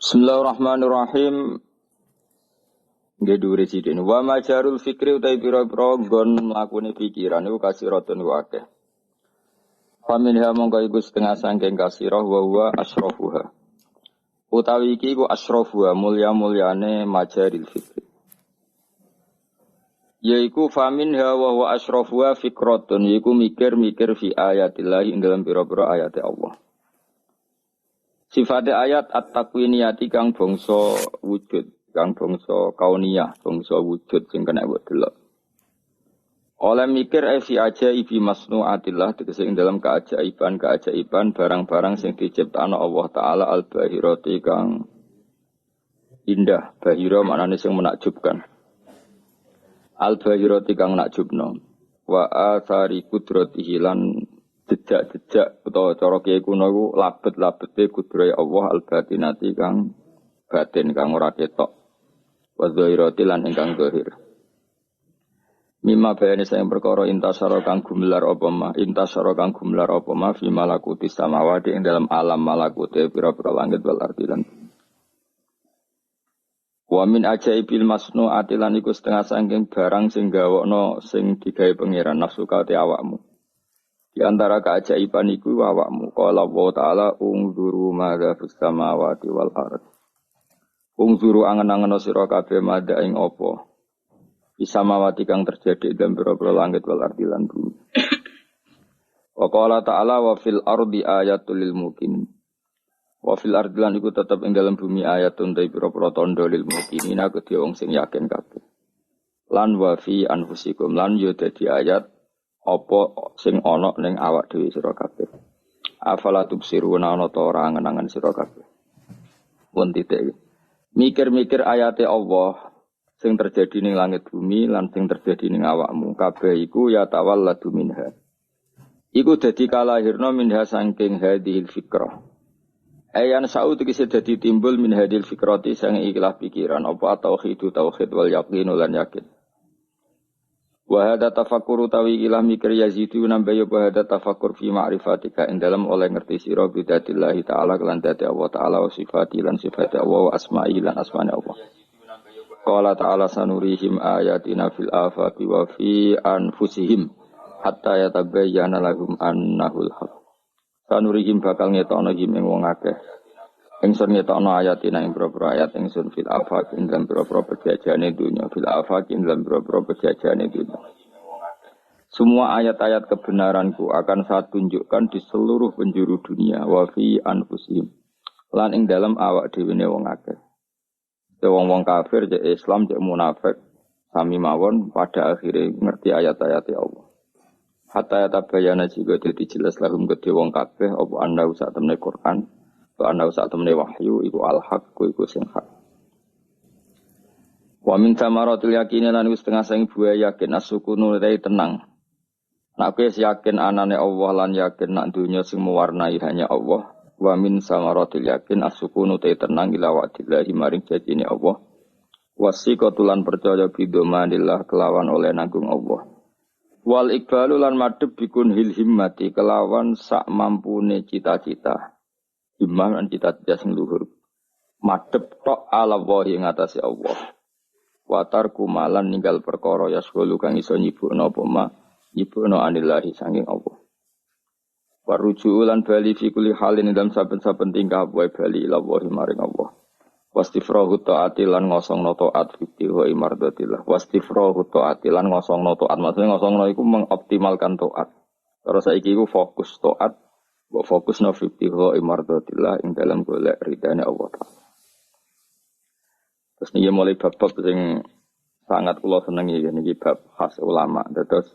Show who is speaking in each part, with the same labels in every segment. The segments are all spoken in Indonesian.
Speaker 1: Bismillahirrahmanirrahim. Nggih dhuwure sithik. Wa majarul fikri utai pira-pira nggon mlakune pikiran iku kasiratun wa akeh. Faminha mongko iku setengah sangking kasirah wa huwa asrafuha. Utawi iki iku asrafuha mulya-mulyane majaril fikri. Yaiku faminha wa huwa asrafuha fikratun yaiku mikir-mikir fi ayatillah ing dalam pira-pira ayat Allah. Sifat ayat at-takwiniyati kang bangsa wujud, kang bangsa kauniyah, bangsa wujud sing kena mbok delok. Oleh mikir fi ajaibi masnuatillah tegese ing dalam keajaiban barang-barang sing diciptakno Allah taala al-bahirati kang indah, bahira maknane sing menakjubkan. Al-bahirati kang nakjubno. Wa athari qudratihi lan jejak-jejak utawa cara kiye kuno iku labet-labete kudrohe Allah al-batinati kang batin kang ora ketok. Wa zahirati lan ingkang zahir. Mimma bayane sayang perkara intasara kang gumelar apa ma fi malakuti samawati ing dalam alam malakute pira-pira langit wal ardi lan wa min ajaibil masnuati lan iku setengah saking barang sing gawokno sing digawe pangeran nafsu kate awakmu. Di antara keajaiban iku awakmu qala Allah taala ungzuru madza fis samawati wal ard. Ungzuru angen-angen sira kabeh madza ing apa fis samawati kang terjadi dalam pira-pira langit wal ardi lan bumi. Wa qala ta'ala wa fil ardi ayatul lil muqinin. Wa fil ardi lan iku tetep ing dalam bumi ayatun ta pira-pira tandha lil muqinin kedhe wong sing yakin kabeh. Lan wa fi anfusikum lan yo dadi ayat apa sing ana ning awak dhewe sira kabeh. Afala tubsiruna ana ta ora angen-angen sira kabeh. Pun titik. Mikir-mikir ayate Allah sing terjadi ning langit bumi lan sing terjadi ning awakmu kabeh iku ya tawalladu minha. Iku dadi kalahirna minha saking hadhil fikrah. Ayan saud iki dadi timbul min hadhil fikrati sang ikhlas pikiran apa tauhid wal yaqin lan yakin. Wa hadza tafakkur tawi ilah mikir yazidu nambah ya wa hadza tafakkur fi ma'rifatika ing dalam oleh ngerti sira bidatillah taala lan dadi Allah taala wa sifati lan sifat Allah wa asma'i lan asmane Allah. Qala ta'ala sanurihim ayatina fil afaqi wa fi anfusihim hatta yatabayyana lahum annahul haq. Sanurihim bakal ngetokno ing wong akeh. Ingsun ngetokno ayatina ing propro ayat ingsun fil afaq ing dalam propro pejajane dunya fil afaq ing dalam propro pejajane dunya. Semua ayat-ayat kebenaranku akan saya tunjukkan di seluruh penjuru dunia wa fi anfusihim lan ing dalam awak dhewe ne wong akeh. Wong-wong kafir cek Islam cek munafik sami mawon pada akhirnya ngerti ayat-ayat Allah. Hatta tabayyana jika dadi jelas lahum kedhe wong kabeh apa anda sak temne Quran, apa anda sak temne wahyu iku al-haq iku sing hak. Wa min tamaratil yakin lan wis setengah sing buah yakin asukunu rai tenang. Nek wis yakin anane Allah lan yakin nak dunya sing mewarnai hanya Allah. Wa min samaratil yakin asukunu rai tenang ila wa'dillahi maring janjine Allah. Wasiqatulan percaya bidomanillah kelawan oleh nanggung Allah. Wal iqbalu lan madhep bikun hil himmati kelawan sak mampune cita-cita. Himmah lan cita-cita sing luhur. Madhep tok ala wa ing atase Allah. Watar kumalan ninggal perkara yasghulu kang iso nyibukno apa ma nyibukno anillahi sanging Allah. Waruju lan bali fi kulli halin dalam saben-saben tingkah wae bali ila wa maring Allah. Wastifrahu ta'ati lan ngosongno ta'at fikti wa imardatillah. Wastifrahu ta'ati lan ngosongno ta'at. Maksudnya ngosongno iku mengoptimalkan ta'at. Terus saiki iku fokus ta'at. Mbok fokusno fikti wa imardatillah ing dalam golek ridane Allah Ta'ala. Terus niki mulai bab-bab sing sangat kula senengi niki bab khas ulama. Terus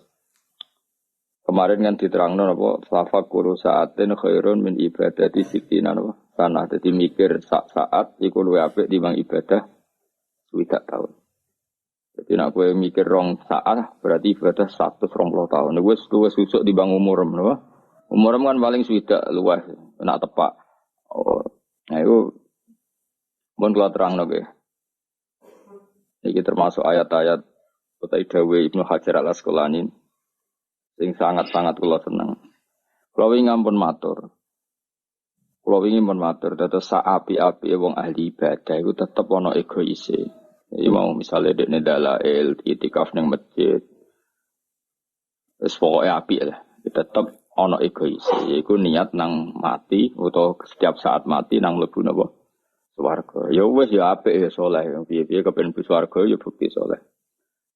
Speaker 1: kemarin kan diterangno napa tafakkur sa'atin khairun min ibadati sittina napa. Sana jadi mikir saat iku luwih apik timbang ibadah 20 tahun. Jadi nek kowe mikir rong saat berarti ibadah 120 tahun. Wis susuk timbang umurem napa. Umurem kan paling 20 luwih nek tepak. Oh. Nah iku mun kula terangno nggih. Iki termasuk ayat-ayat utai dawuh Ibnu Hajar Al-Asqalani sing sangat-sangat kula seneng. Kula wingi ampun matur. Kalau ingin menmatur, tetap api-api wong ahli ibadah itu tetap ono egoise. Jadi mau misalnya di dalail, itikaf neng masjid, terus pokoknya api lah. Tetap ono egoise. Iku niat nang mati atau setiap saat mati nang mlebu napa swarga. Ya wis ya apik ya saleh. Piye-piye kepen mlebu swarga ya bukti saleh.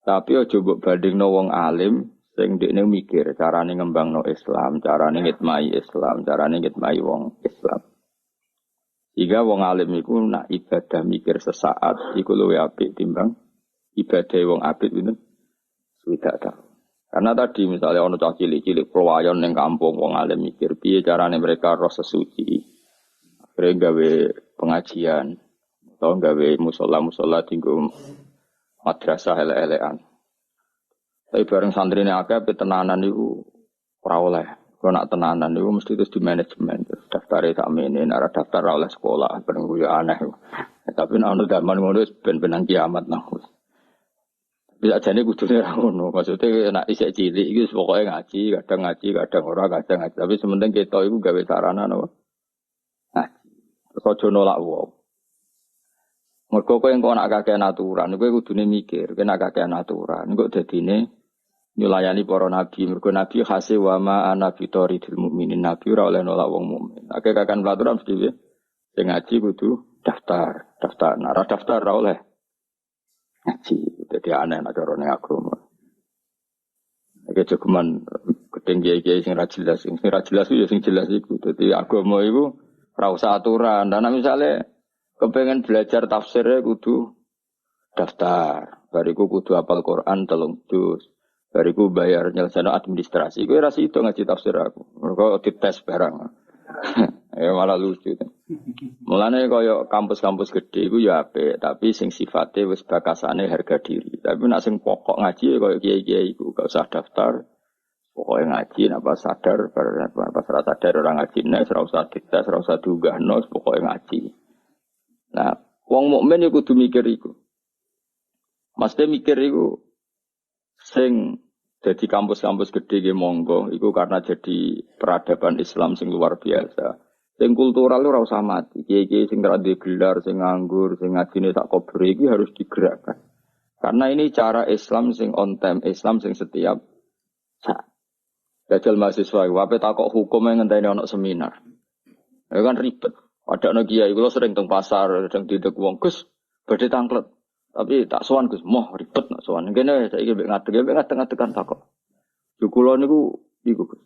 Speaker 1: Tapi aja mbok bandingno wong alim sing dekne mikir carane ngembangno Islam, carane ngitmai Islam, carane ngitmai wong Islam. Jika wong alim iku nak ibadah mikir sesaat iku luwih apik timbang ibadah wong apik itu swidak ta. Karena tadi misalnya ono cah cilik-cilik pelwayon ning kampung wong alim mikir piye carane mereka roh sesuci. Akhirnya gawe pengajian atau gawe musola-musola tinggu madrasah ele-elean. Tapi bareng santri ini akeh tenanan itu ora oleh. Kalau nak tenanan itu mesti terus di manajemen. Daftar tak ini, nara daftar oleh sekolah. Bareng gue aneh. Tapi nak zaman ngono ben-benan kiamat nah. Bisa jadi kudunya ngono. Maksudnya nak isek cilik itu pokoknya ngaji, kadang ora, kadang ngaji. Tapi sementing kita itu gawe sarana no. Ngaji. Terus aja nolak wong. Mergo kowe engko nak kakean aturan, kowe kudune mikir, kowe nak kakean aturan, engko dadine nyulayani para nabi, mergo nabi khase wa ma ana bitoridil mukminin, nabi ora oleh nolak wong mukmin. Akeh kakean pelaturan mesti piye? Sing ngaji kudu daftar, nah ora daftar ora oleh ngaji. Dadi aneh nek carane agama. Iki jogeman gedeng kiai-kiai sing ra jelas, sing ra jelas ya sing jelas iku. Dadi agama iku ora usah aturan. Dan misale kepengen belajar tafsirnya kudu daftar. Bariku kudu hafal Quran 3 juz. Bariku bayar nyelesaikan administrasi. Gue rasa itu ngaji tafsir aku. Mereka dites barang. Ya malah lucu. Mulane kaya kampus-kampus gede iku ya apik, tapi sing sifatnya wis bakasane harga diri. Tapi nek sing pokok ngaji kaya kiai-kiai iku gak usah daftar. Pokoknya ngaji napa sadar, pas ora sadar ora ngaji nek ora usah dites, ora usah diunggahno, pokoknya ngaji. Nah, wong mukmin iku kudu mikir iku. Mesti mikir iku sing jadi kampus-kampus gede ge monggo, iku karena jadi peradaban Islam sing luar biasa. Sing kultural ora usah mati. Kiai-kiai sing ra gelar, sing nganggur, sing ngajine sak kober iki harus digerakkan. Karena ini cara Islam sing on time, Islam sing setiap saat. Dajal mahasiswa, wae takok hukum yang ngenteni ana seminar. Ya kan ribet. Ada anak kiai, kalau sering teng pasar, sering didek wong Gus, badhe tangklet. Tapi tak sowan Gus, moh ribet nak sowan. Kene saiki mbek ngadeg-ngadeg takok. Yo kula niku iku Gus.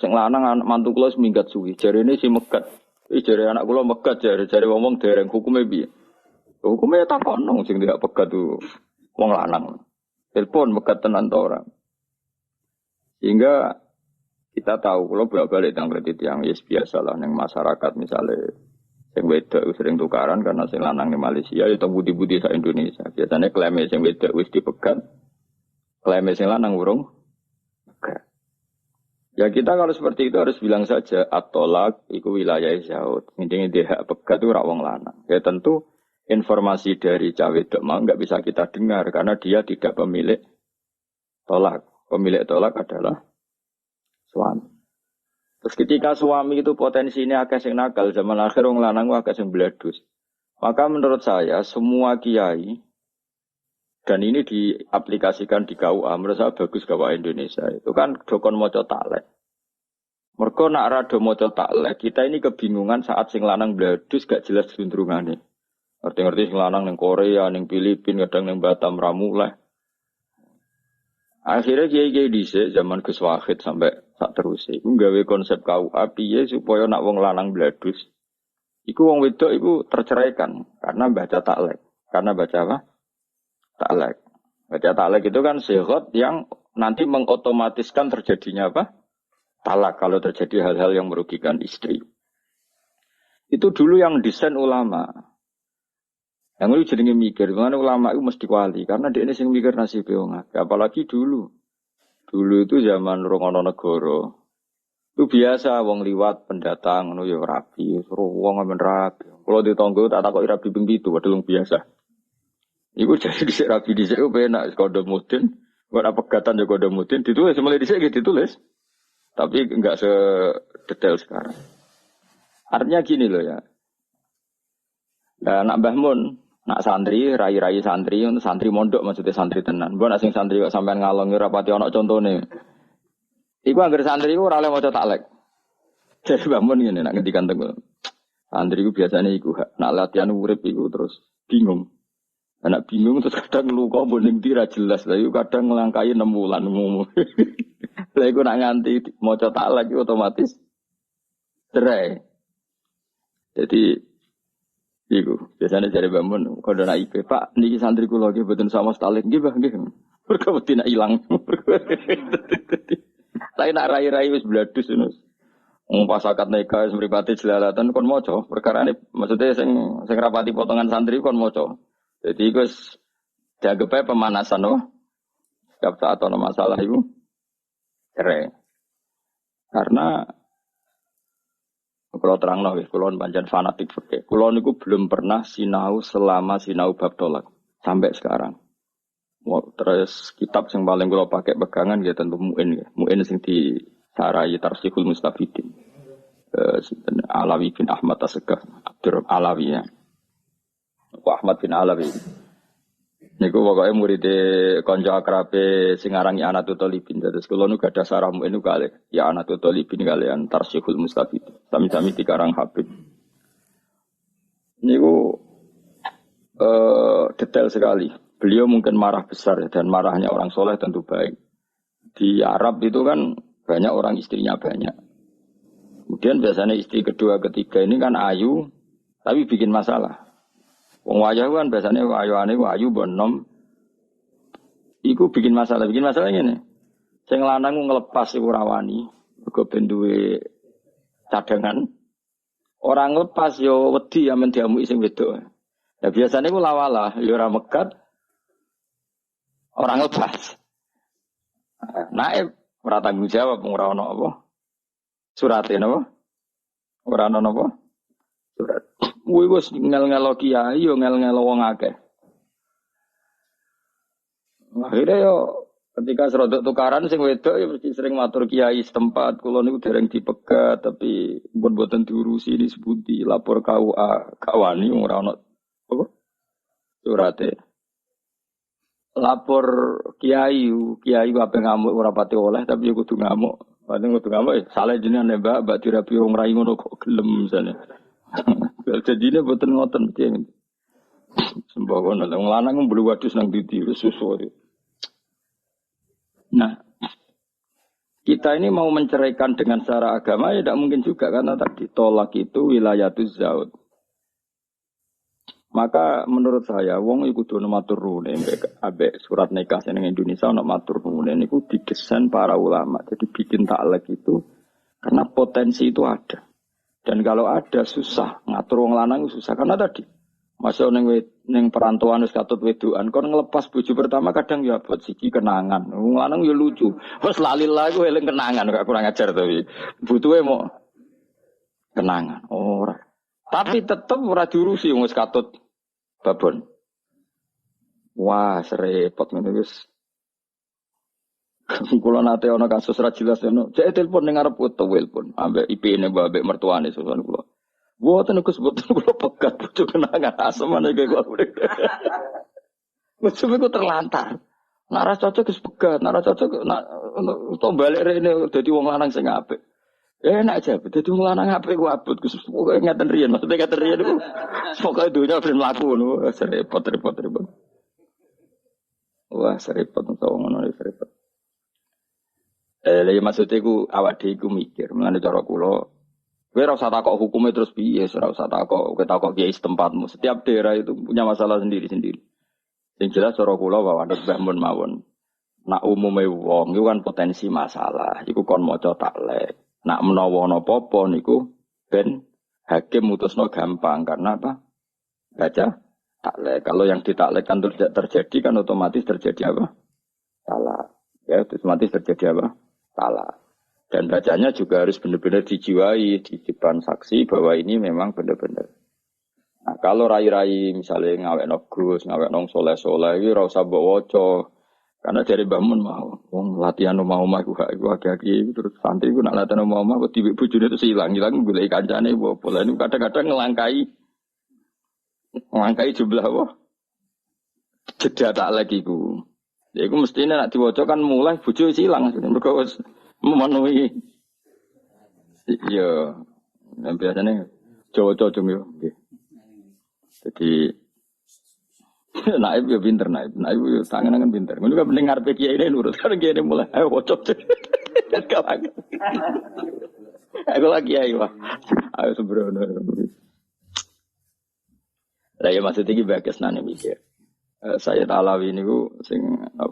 Speaker 1: Sing lanang mantu kula seminggat suwi, jarene si megat. Jare anak kula megat jare wong dereng hukume piye? Hukume takokno sing tidak pegat tu wong lanang. Telepon megat tenan to ora. Sehingga kita tahu kalau bolak-balik tang kredit yang yes biasalah neng masyarakat misalnya sing wedok sering tukaran karena sing lanang di Malaysia itu budi-budi sa Indonesia. Biasanya klaim sing wedok wis dipegat, klaim sing lanang urung. Ya kita kalau seperti itu harus bilang saja at-tolak iku wilayah Yahud. Intinya dia hak pegat itu rak wong lanang. Ya tentu informasi dari cawe wedok mau nggak bisa kita dengar karena dia tidak pemilik tolak. Pemilik tolak adalah suami. Terus ketika suami itu potensinya agak sing nakal, zaman akhir wong lanang agak sing bledus. Maka menurut saya semua kiai dan ini diaplikasikan di KUA, menurut saya bagus KUA Indonesia. Itu kan dokon maca taklek. Mergo nak rada maca taklek, kita ini kebingungan saat sing lanang bledus gak jelas sundrungane. Ngerti-ngerti sing lanang ning Korea, ning Filipina, kadang ning Batam ramuleh. Akhirnya kiai-kiai dhisik zaman Gus Wahid sampai sak terus iku gawe konsep KUA piye supaya nak wong lanang bladus iku wong wedok iku terceraikan karena baca taklek. Karena baca apa? Taklek. Baca taklek itu kan sighot yang nanti mengotomatiskan terjadinya apa? Talak kalau terjadi hal-hal yang merugikan istri. Itu dulu yang desain ulama. Yang lu jenenge mikir, mana ulama itu mesti wali karena dia ini sing mikir nasib wong akeh. Apalagi dulu. Dulu itu zaman Rongono Negoro. Itu biasa wong liwat pendatang ngono ya rapi, suruh wong men rapi. Kalau ditonggo tak takoki rapi ping 7 padahal biasa. Iku jadi dhisik rapi dhisik ku penak kode mudin, ora pegatan ya kode mudin ditulis mulai dhisik gitu ditulis. Tapi enggak sedetail sekarang. Artinya gini loh ya. Nah, nak Mbah Mun, nak santri, rai-rai santri, untuk santri mondok maksudnya santri tenan. Mbok nak sing santri kok sampean ngalongi rapati ana contone. Iku anggere santri iku ora oleh maca taklek. Jadi Mbah Mun ngene nak ngendikan teng. Santri iku biasane iku nak latihan urip iku terus bingung. Anak bingung terus kadang luka boning tira jelas. Lah iku kadang nglangkai 6 wulan umum. Lah iku nak nganti maca taklek otomatis cerai. Jadi iku biasanya dari bangun kalau nak IP Pak niki santri kula nggih mboten sama stalik nggih Mbah nggih. Mergo wedi nak ilang. Saya nak rai-rai wis bladus ngono. Wong pas akad nikah wis mripate jelalatan kon maca perkarane maksudnya sing rapati potongan santri kon maca. Jadi iku wis dianggep pemanasan oh. Setiap saat ana masalah iku cerai. Karena kalau terang nggih, kalau pancen fanatik fikih. Kalau niku belum pernah sinau selama sinau bab tolak sampai sekarang. Terus kitab yang paling kalau pakai pegangan ya tentu Mu'in ya. Mu'in sing disarai Tarsihul Mustafidin. Alawi bin Ahmad As-Segaf, Abdur Alawi ya. Ahmad bin Alawi. Niku pokoknya muridé konco akrabe sing arangi Anatul Talibin. Terus kula nu gadah sarah Mu'in kalih ya Anatul Talibin kalian Tarsihul Mustafid. Sami-sami dikarang Habib. Niku detail sekali. Beliau mungkin marah besar dan marahnya orang soleh tentu baik. Di Arab itu kan banyak orang istrinya banyak. Kemudian biasanya istri kedua ketiga ini kan ayu tapi bikin masalah. Wong wayah kan biasanya wayu bonom. Iku bikin masalah ngene. Sing lanang ngelepas iku rawani, mergo ben duwe cadangan. Orang ngelepas yo wedi amen diamuki sing wedok. Lah biasane iku lawalah, yo ora megat. Orang lepas. Naib ora tanggung jawab ora ono apa. Surate napa? Ora ono napa? Surat. Kuwi wis ngel-ngelo kiai yo ngel-ngelo wong akeh. Akhirnya yo ketika serodok tukaran sing wedok ya mesti sering matur kiai setempat kula niku dereng dipegat tapi mboten diurusi disebuti lapor KUA kawani ora ono apa surate. Lapor kiai ape ngamuk ora pati oleh tapi yo kudu ngamuk. Paling kudu ngamuk salah jenenge Mbak dirapi wong rai ngono kok gelem misale. Jadinya boten ngoten mesti. Sembakono wong lanang mblu wadus nang didi susu. Nah, kita ini mau menceraikan dengan secara agama ya tidak mungkin juga karena tadi tolak itu wilayatuz zaud. Maka menurut saya wong iku kudu matur nuwun ambek surat nikah ning Indonesia ana matur nuwun niku didesain para ulama. Jadi bikin taklek itu karena potensi itu ada. Dan kalau ada susah, ngatur wong lanang susah. Karena tadi, masuk neng perantauan wis katut wedokan, kon ngelepas bojo pertama kadang ya buat siji kenangan. Wong lanang ya lucu. Wes lali lagu eling kenangan, gak kurang ajar tapi. Butuhe mau kenangan. Ora. Tapi tetep ora diurusi wong wis katut babon. Wah, serepot ngene wis. Kulo nate ana kasus ra jelas ngono. Cek telepon ning arep telepon ambek IP-ne ambek mertuane susun kulo. Mboten Gus mboten kulo pegat bojo kenangan asmane kaya kulo. Bojo iku terlantar. Nek ora cocok Gus pegat, nek ora cocok to balik rene dadi wong lanang sing apik. Enak aja, dadi wong lanang apik ku abot Gus pokoke ngaten riyen. Maksudnya ngaten riyen iku pokoke dunya ben mlaku ngono, repot. Wah, serepot ngono serepot. Lha maksudnya ku awak dhewe iku mikir, menane cara kula kowe ora usah takok hukume terus piye, ora usah takok kiai setempatmu. Setiap daerah itu punya masalah sendiri-sendiri. Sing jelas cara kula wae Mbah Mun mawon. Nak umume wong iku kan potensi masalah, iku kon maca taklek. Nak menawa ana apa-apa niku ben hakim mutusno gampang karena apa? Baca taklek. Kalau yang ditaklekkan terjadi kan otomatis terjadi apa? Salah. Ya, otomatis terjadi apa? Salah. Dan bacanya juga harus benar-benar dijiwai di depan saksi bahwa ini memang benar-benar. Nah, kalau rai-rai misalnya ngawekno Gus, ngawekno soleh-soleh iki ora usah mbok waca. Karena dari bangun mau, wong latihan omah-omah iku gak iku agak-agak terus santri iku nak latihan omah-omah kok tiwik bojone terus ilang golek kancane apa. Lah niku kadang-kadang ngelangkai jumlah apa? Jeda tak lagi ku. Ya iku mestine nak diwaca kan mulai bojo wis ilang mergo wis memenuhi. Iya. Yang biasanya Jawa-Jawa yo nggih. Jadi naib ya pinter naib yo tangan pinter. Ngono kan penting ngarepe kiai ini nurut kan kiai ini mulai ayo wocok. Aku lagi ayo. Ayo sembrono. Lah ya maksud iki bagus nane mikir. Saya Alawi niku sing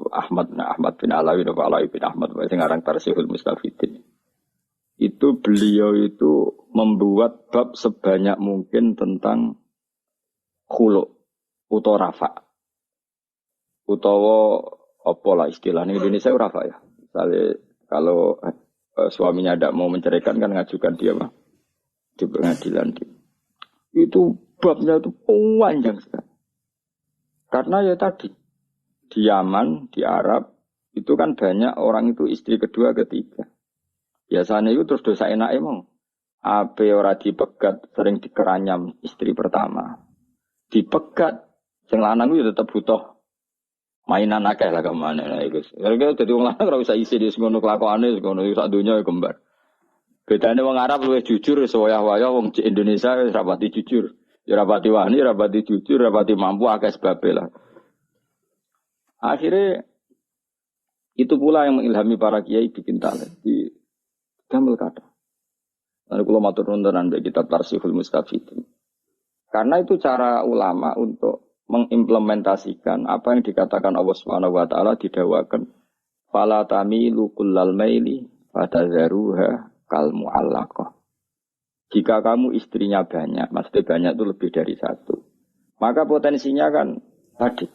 Speaker 1: Ahmad bin Alawi atau Alawi bin Ahmad sing aran Tarsihul Mustafidin. Itu beliau itu membuat bab sebanyak mungkin tentang khulu utawa rafa. Utawa apa lah istilahnya Indonesia rafa ya. Misalnya kalau suaminya tidak mau menceraikan kan ngajukan dia mah di pengadilan. Itu babnya itu panjang sekali. Karena ya tadi di Yaman, di Arab itu kan banyak orang itu istri kedua, ketiga. Biasanya itu terus dosa enak emang. Ape ora dipegat sering dikeranyam istri pertama. Dipegat sing lanang itu tetap butuh mainan akeh lah kemana nah iku. Karena dadi wong lanang ora usah isi di ngono kelakuane ngono sak donya kembar. Bedane wong Arab luwih jujur sewayah-wayah wong Indonesia wis rapati jujur. Ya rapati wani, rapati jujur, rapati mampu akeh sebabe lah. Akhirnya itu pula yang mengilhami para kiai bikin talent di Gamel kata. Lalu kalau matur nuwun dari kitab Tarsihul Mustafidin. Karena itu cara ulama untuk mengimplementasikan apa yang dikatakan Allah Subhanahu wa taala didawakan fala tamilu kullal maili fatadharuha kal muallaqah. Jika kamu istrinya banyak, maksudnya banyak itu lebih dari satu. Maka potensinya kan tadi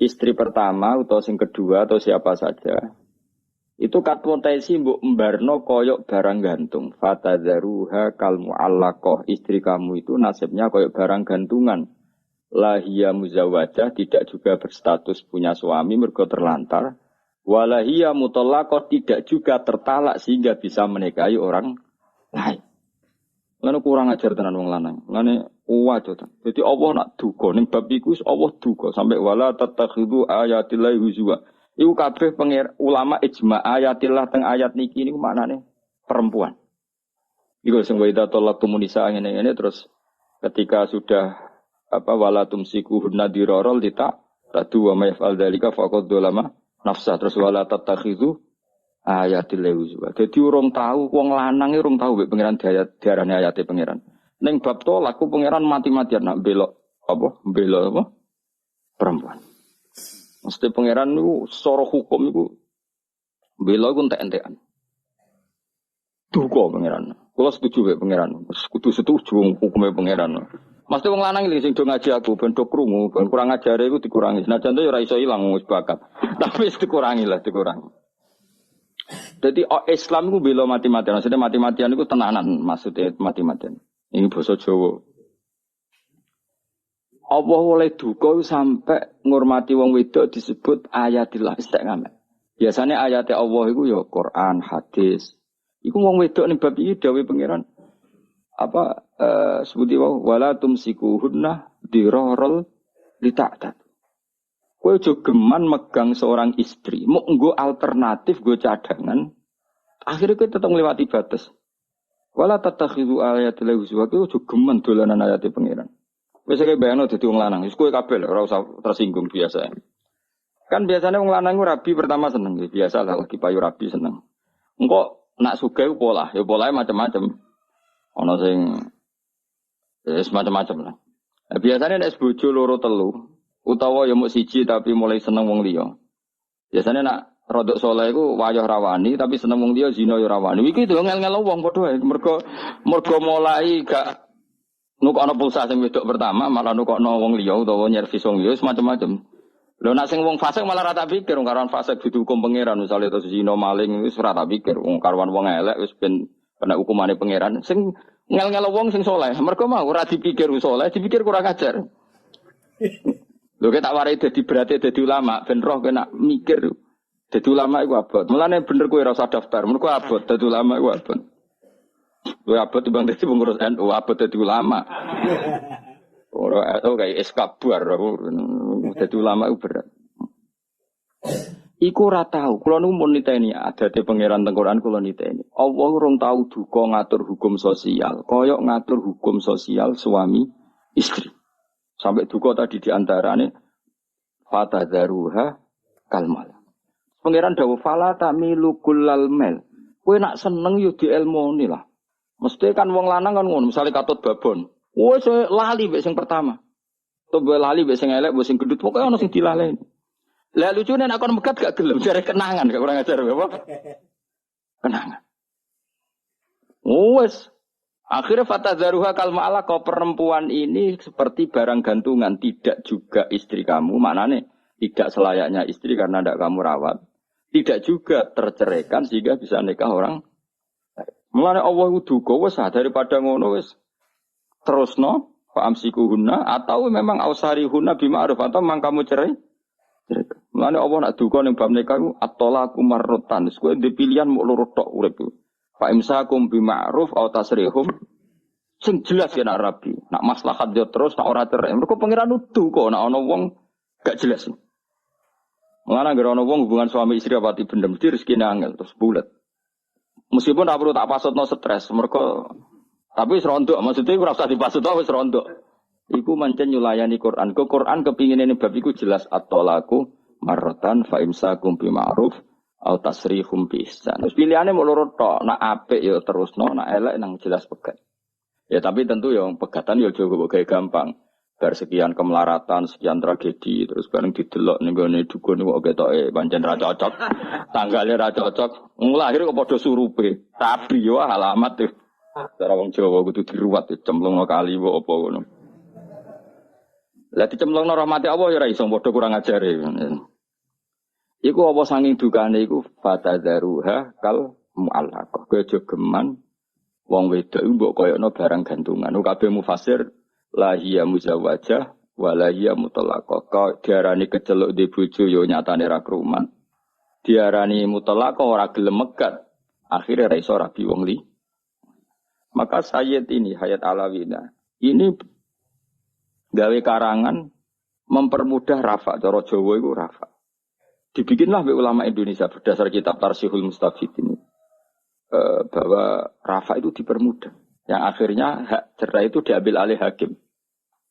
Speaker 1: istri pertama atau sing kedua atau siapa saja itu kat potensi mbok mbarno koyok barang gantung. Fatadzaruha kal muallaqah. Istri kamu itu nasibnya koyok barang gantungan. Lahia muzawwajah tidak juga berstatus punya suami mergo terlantar. Walahia mutallaqah tidak juga tertalak sehingga bisa menikahi orang lain. Ngene kurang ajar tenan wong lanang. Ngene waduh. Jadi Allah nak duga ning bab iku Allah duga sampai wala tatakhidu ayatillahi huzwa. Iku kabeh ulama ijma ayatillah teng ayat niki niku maknane perempuan. Iku sing wa idza talaqtumunisa ngene-ngene terus ketika sudah wala tumsikuhunna dirarul lita tadu wa mayfal dzalika faqad dzalama nafsa terus wala tatakhidu ayatillah huzwa. Dadi urung tahu wong lanang urung tahu mek pangeran diarani ayate pangeran. Ning bab tolak ku pangeran mati-matian nak belok perempuan. Mesti pangeran itu secara hukum itu bela itu entek-entekan. Duga pangeran. Kalau setuju be pangeran. Setuju hukumnya pangeran. Mesti wong lanang iki sing do ngaji aku ben do krungu, ben kurang ajare iku dikurangi. Senajan to ya ora iso ilang wis bakat. Tapi wis dikurangi. Jadi Islam itu bela mati-matian. Maksudnya mati-matian itu tenanan. Maksudnya mati-matian. Ini bahasa Jawa. Allah oleh duka sampai ngurmati wong wedok disebut ayatillah istiqamah. Biasanya ayat Allah itu ya Quran, hadis. Iku wong wedok ning bab iki dawuh pangeran sebuti wala tumsikuhunna dirarul lita'tat. Kowe aja geman megang seorang istri, mok nggo alternatif, nggo cadangan. Akhirnya kowe tetep ngliwati batas. Wala tatakhidu ayatillah huzwa, kowe aja geman dolanan ayat pangeran. Wis kaya bayangno dadi wong lanang, wis kowe kabeh ora usah tersinggung biasa. Kan biasanya wong lanang rabi pertama seneng, biasa lah lagi payu rabi seneng. Engko nak sugih pola, ya polahe macam-macam. Ana sing macam-macam lah. Nah, biasanya nek bojo loro telu utawa ya mung siji tapi mulai seneng wong liya. Biasanya nak rodok saleh iku wayah rawani tapi seneng wong liya zina ya rawani. Iki lho ngel-ngel wong padha wae. Mergo mulai gak nukokno pulsa sing wedok pertama malah nukokno wong liya utawa nyervis wong liya semacam-macam. Lho nek sing wong fasik malah ora tak pikir wong karuan fasik dihukum pangeran misale terus zina maling wis ora tak pikir wong karuan wong elek wis ben kena hukumane pangeran. Sing ngel-ngel wong sing saleh mergo mau ora dipikir saleh dipikir kurang ajar. Lho tak warai dadi berarti dadi ulama ben roh kena mikir. Dadi ulama iku abot. Mulane bener kowe ora usah daftar. Mun kowe abot dadi ulama iku abot. Kowe abot timbang dadi pengurus NU abot dadi ulama. Ora kayak eskabar dadi ulama iku berat. Iku ora tau, kula niku mun niteni adate pangeran teng Quran kula niteni. Allah urung tau duka ngatur hukum sosial, kaya ngatur hukum sosial suami istri. Sampai duka tadi diantarane fatadzaruha kalmal. Pangeran dawuh fala tamilu kullal mel. Kowe nak seneng yo dielmoni lah. Mesti kan wong lanang kan ngono, misale katut babon. Wes lali mbek sing pertama. Tobo lali mbek sing elek, mbek sing gendut, pokoke ana sing dilaleni. Lah lucune nek kon megat gak gelem jare kenangan gak kurang ajar apa? Kenangan. Wes. Akhirnya fatadzaruha kalma'ala kau perempuan ini seperti barang gantungan, tidak juga istri kamu, maknane tidak selayaknya istri karena tidak kamu rawat. Tidak juga terceraikan sehingga bisa nikah orang. Mulane Allah duka wes daripada ngono wes terusno fa amsikuhunna atau memang ausarihunna bima'ruf atau memang kamu cerai. Mulane Allah nak duka ning bab nikah iku at-talaqu marratan. Kowe ndek pilihan mok loro tok urip iku. Fa imsakum bima'ruf aw tasrihum sing jelas ya nak rabi. Nak maslahat yo terus nak ora cerai. Mergo pangeran nudu kok nak ana wong gak jelas. Mulane anggere ana wong hubungan suami istri apa dibendem mesti rezekine angel terus bulet. Meskipun ora perlu tak pasutno stres mergo tapi wis rondok maksudnya ora usah dipasutno wis rondok. Iku mancen nyulayani Quran. Ke Quran kepingin ini bab iku jelas at-talaqu marratan fa imsakum bi ma'ruf aw tasrihum bi ihsan. Terus pilihane mau loro tok, nak apik ya terusno, nak elek nang jelas pegat. Ya tapi tentu yang pegatan ya juga gawe gampang. Bar sekian kemelaratan, sekian tragedi, terus bareng didelok ning gone dukun kok ketoke pancen ra cocok. Tanggale ra cocok. Lahir kok padha surupe. Tapi yo alamat tuh. Cara wong Jawa kudu diruwat cemplung kali kok apa ngono. Lah dicemplungno rahmati Allah ya ora iso padha kurang ajare. Iku apa sanging dukane iku fatadzaruha kal mu'allaqah. Kowe aja geman wong wedok iku mbok koyokno barang gantungan. Kabeh mufasir la hiya muzawwajah wa la hiya mutallaqah. Kok diarani keceluk di bojo ya nyatane ra kruman. Diarani mutallaqah ora gelem megat. Akhire ra iso rabi wong li. Maka Sayyid ini Hayat Alawina ini gawe karangan mempermudah rafa, cara Jawa itu rafa. Dibikinlah oleh ulama Indonesia berdasar kitab Tarsihul Mustafid ini bahwa rafa itu dipermudah. Yang akhirnya hak cerai itu diambil alih hakim.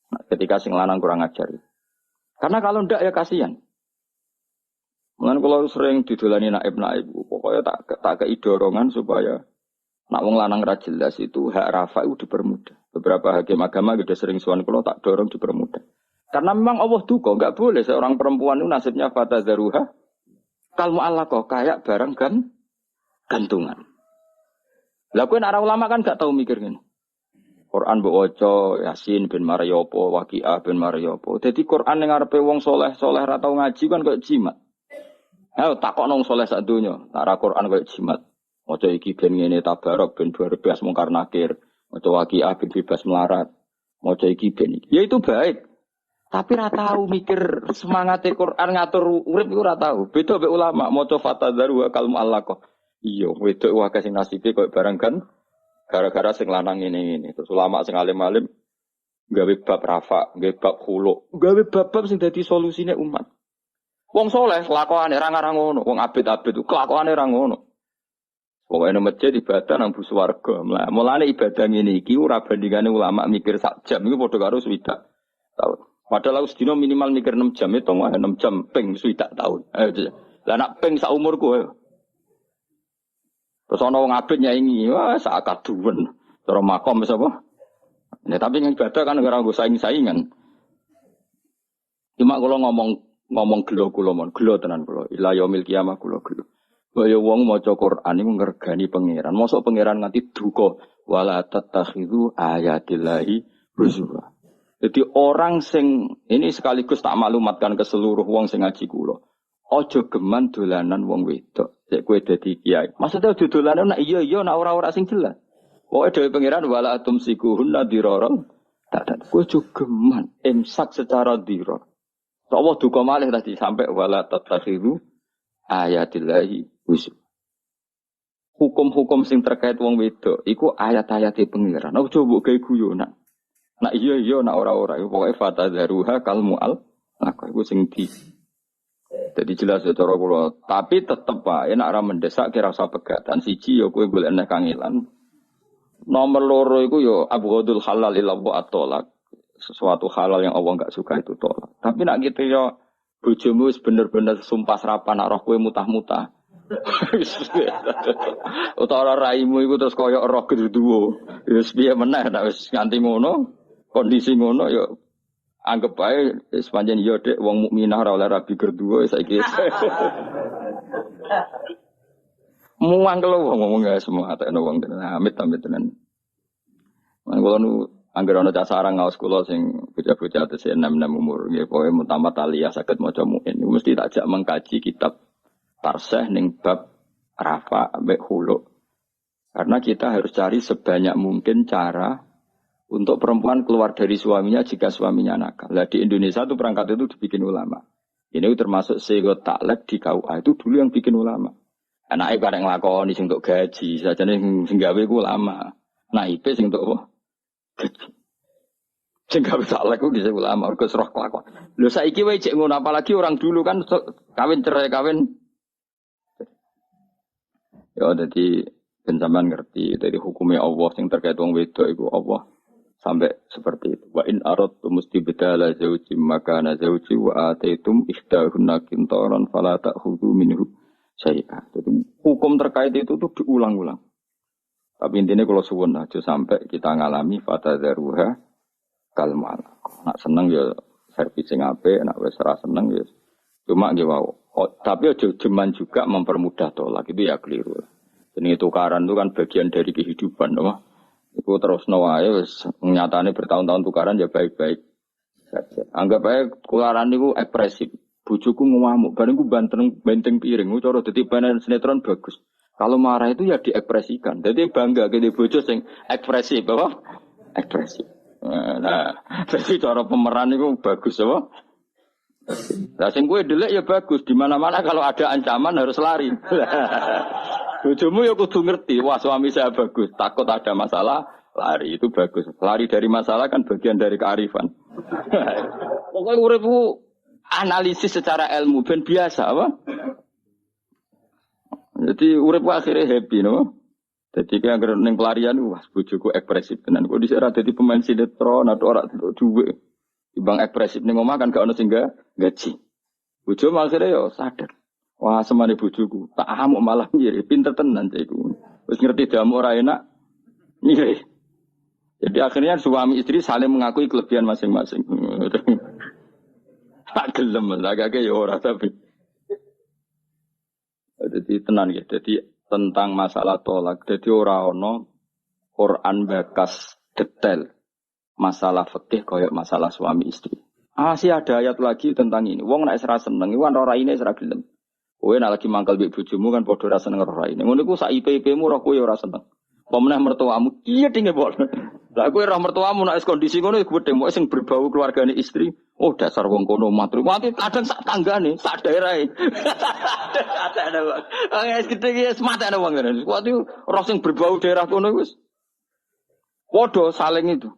Speaker 1: Nah, ketika sing lanang kurang ajar. Karena kalau ndak ya kasihan. Mulane kalau sering didolani naib-naib, pokoknya tak kei dorongan supaya nak wong lanang ra jelas itu hak rafa itu dipermudah. Beberapa hakim agama sudah sering suan kalau tak dorong dipermudah. Karena memang Allah duka, enggak boleh seorang perempuan itu nasibnya fatadzaruha kal mu'allaqah kayak barang gantungan. Lah kowe nek ulama kan enggak tahu mikir ngene. Quran mbok waca Yasin bin Maryopo, Waqiah bin Maryopo. Dadi Quran ning ngarepe wong saleh-saleh ra tau ngaji kan kaya jimat. Ayo takokno wong saleh sak donya, nek ra Quran kaya jimat. Maca iki ben ngene tabarok ben berbas mungkar nakir. Maca Waqiah bin bebas melarat. Maca iki ben iki. Ya itu baik. Tapi ra tahu mikir semangate Quran ngatur urip iku ora tahu. Beda mek ulama maca fatadzaru kal mu'allaqah. Iya, wedok wae sing nasibe koyo barang kan gara-gara sing lanang ini. Terus ulama sing alim-alim gawe bab rafa, gawe bab khulu, gawe bab-bab sing dadi solusine umat. Wong saleh lakone ra ngarang ngono, wong abid-abid kelakuane ra ngono. Pokoknya masjid ibadah nang bus warga. Mulane ibadah ngene iki ora bandingane ulama mikir sak jam iku padha karo swidak tahun. Padahal aku sedina minimal mikir 6 jam itu 6 jam ping swidak tahun. Lah nak ping sak umurku. Terus ana wong abid nyaingi, wah sak kaduwen. Cara makom wis apa? Ya tapi ning ibadah kan ora nggo saing-saingan. Cuma kula ngomong gelo kula mon, gelo tenan kula. Ila yaumil kiamah kula gelo. Kaya wong maca Quran iku ngregani pangeran. Mosok pangeran nganti duka wala tattakhidhu ayatillahi huzwa. Jadi orang sing ini sekaligus tak maklumatkan ke seluruh wong sing ngaji kula. Aja geman dolanan wong wedok. Sik kowe dadi kiai. Maksudnya dolanan nek iya nek ora sing jelas. Pokoke dhewe pangeran wala tumsikuhunna dirarang. Tak kowe aja geman imsak secara dirar. Allah duka malih tadi sampai wala tatakhiru ayatillahi huzwa. Hukum-hukum sing terkait wong wedok iku ayat-ayat pengiran. Nah, coba gawe guyonan. Nah iya nak ora-ora pokoke fatadzaruha kal mual. Nah iku sing di. Jadi jelas ya cara kula, tapi tetep wae nek ora mendesak kira usah pegatan. Siji ya kowe golek nek kangelan. Nomor loro iku ya abghadul halal ila wa at-thalaq. Sesuatu halal yang Allah enggak suka itu tolak. Tapi nak gitu ya bojomu wis bener-bener sumpah serapan nak roh kowe mutah-mutah. Utawa raimu iku terus koyo roh gedhuwo. Wis piye meneh nek wis nganti ngono, kondisi ngono ya anggap bae sepanjang yo dek wong mukminah ora oleh rabi gedhuwo saiki. Muang kalau ngomong gak semua atekno wong tenan amit-amit tenan. Man kula nu anggere ana cah sarang ngaos kula sing bocah-bocah tesih 6 umur nggih pokoke mutamat aliyah saged maca muin mesti tak jak mengkaji kitab Tarseh ning bab rafa ambek hulu. Karena kita harus cari sebanyak mungkin cara untuk perempuan keluar dari suaminya jika suaminya nakal. Lah di Indonesia itu perangkat itu dibikin ulama. Ini termasuk sego taklek di KUA itu dulu yang bikin ulama. Anake bareng nglakoni sing untuk gaji, sajane sing gawe ku ulama. Naipe sing untuk apa? Gaji. Sing gawe taklek ku dhisik ulama, mergo roh kelakuan. Lho saiki wae cek ngono apalagi orang dulu kan kawin cerai kawin. Ya jadi sampean ngerti dari hukumnya Allah yang terkait wong wedok iku Allah sampai seperti itu. Wa in aradtum mustibdala zawji makana zawji wa ataitum ihdahunna qintaran fala ta'khudhu minhu syai'a. Jadi hukum terkait itu tuh diulang-ulang. Tapi intinya kalau suwun aja sampai kita ngalami fatadzaruha kal malak. Nak seneng ya servis sing apik, nak wis ora seneng ya cuma nggih wae. Tapi aja jeman juga mempermudah tolak itu ya keliru. Ini tukaran itu kan bagian dari kehidupan, no? Itu terus nawae wis nyatane bertahun-tahun tukaran ya baik-baik saja. Anggap aja tukaran itu ekspresif. Bojoku ngamuk, bareng ku benteng piring, cara dadi pemain sinetron bagus. Kalau marah itu ya diekspresikan. Jadi bangga gede bojo sing ekspresif, apa? Ekspresif. Nah, jadi cara pemeran itu bagus, apa? Lah sing kowe delek ya bagus, di mana-mana kalau ada ancaman harus lari. Bojomu ya kudu ngerti, wah suami saya bagus, takut ada masalah, lari itu bagus. Lari dari masalah kan bagian dari kearifan. Pokoknya uripku analisis secara ilmu ben biasa, apa? Jadi uripku akhirnya happy, no? Jadi kayak ning pelarian wah bojoku ekspresif tenan. Kok dhisik ora dadi pemain sinetron atau ora duwe. Ibang ekspresif ning omah kan gak ono sing gaji. Bojo akhirnya ya sadar. Wah semane bojoku, tak amuk malah ngiri, pinter tenan iku. Wis ngerti damu ora enak. Ngiri. Jadi akhirnya suami istri saling mengakui kelebihan masing-masing. Tak gelem lah kagak ya ora tapi. Jadi tenan ya. Jadi tentang masalah tolak. Jadi ora ono Quran bakas detail masalah fikih koyok masalah suami istri. Sih ada ayat lagi tentang ini. Wong nek ora seneng iku ora raine ora gelem. Kowe nek lagi mangkel mbek bojomu kan padha ora seneng ora raine. Ngono iku sak IP-IP-mu ora kowe ora seneng. Pemenah mertuamu iya dinge bol. Lah kowe ora mertuamu nek kondisi ngono iku gedhe mok sing berbau keluargane istri. Oh dasar wong kono matru. Mati kadang sak tanggane, sak daerahe. Ada wong. Wis gedhe iki semate ana wong ngene. Kuwi roh sing berbau daerah kono wis padha saling itu.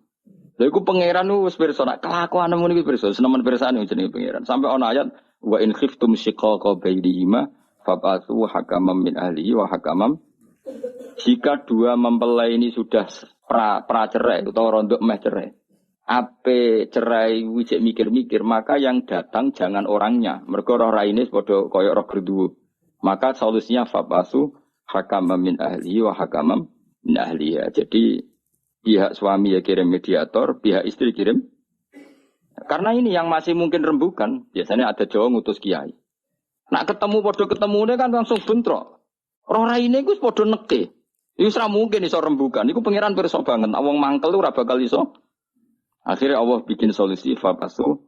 Speaker 1: Lha iku pangeran wis pirsa nek kelakuan ngono iki pirsa, senemen pirsane jenenge pangeran. Sampai ana ayat wa in khiftum shiqaqa bainihima fab'atsu hakaman min ahlihi wa hakaman. Jika dua mempelai ini sudah pra cerai atau rondok meh cerai. Ape cerai wijek mikir-mikir, maka yang datang jangan orangnya. Mergo roh raine padha kaya roh gerduwo. Maka solusinya fab'atsu hakaman min ahlihi wa hakaman min ahliha. Jadi pihak suami ya kirim mediator, pihak istri kirim. Karena ini yang masih mungkin rembukan. Biasanya ada Jawa ngutus kiai. Nak ketemu podo ketemunya kan langsung bentrok. Roh raine iku podo neke. Iku ora mungkin iso rembukan. Iku pangeran pirsa banget. Wong mangkel ora bakal iso. Akhirnya Allah bikin solusi fapasu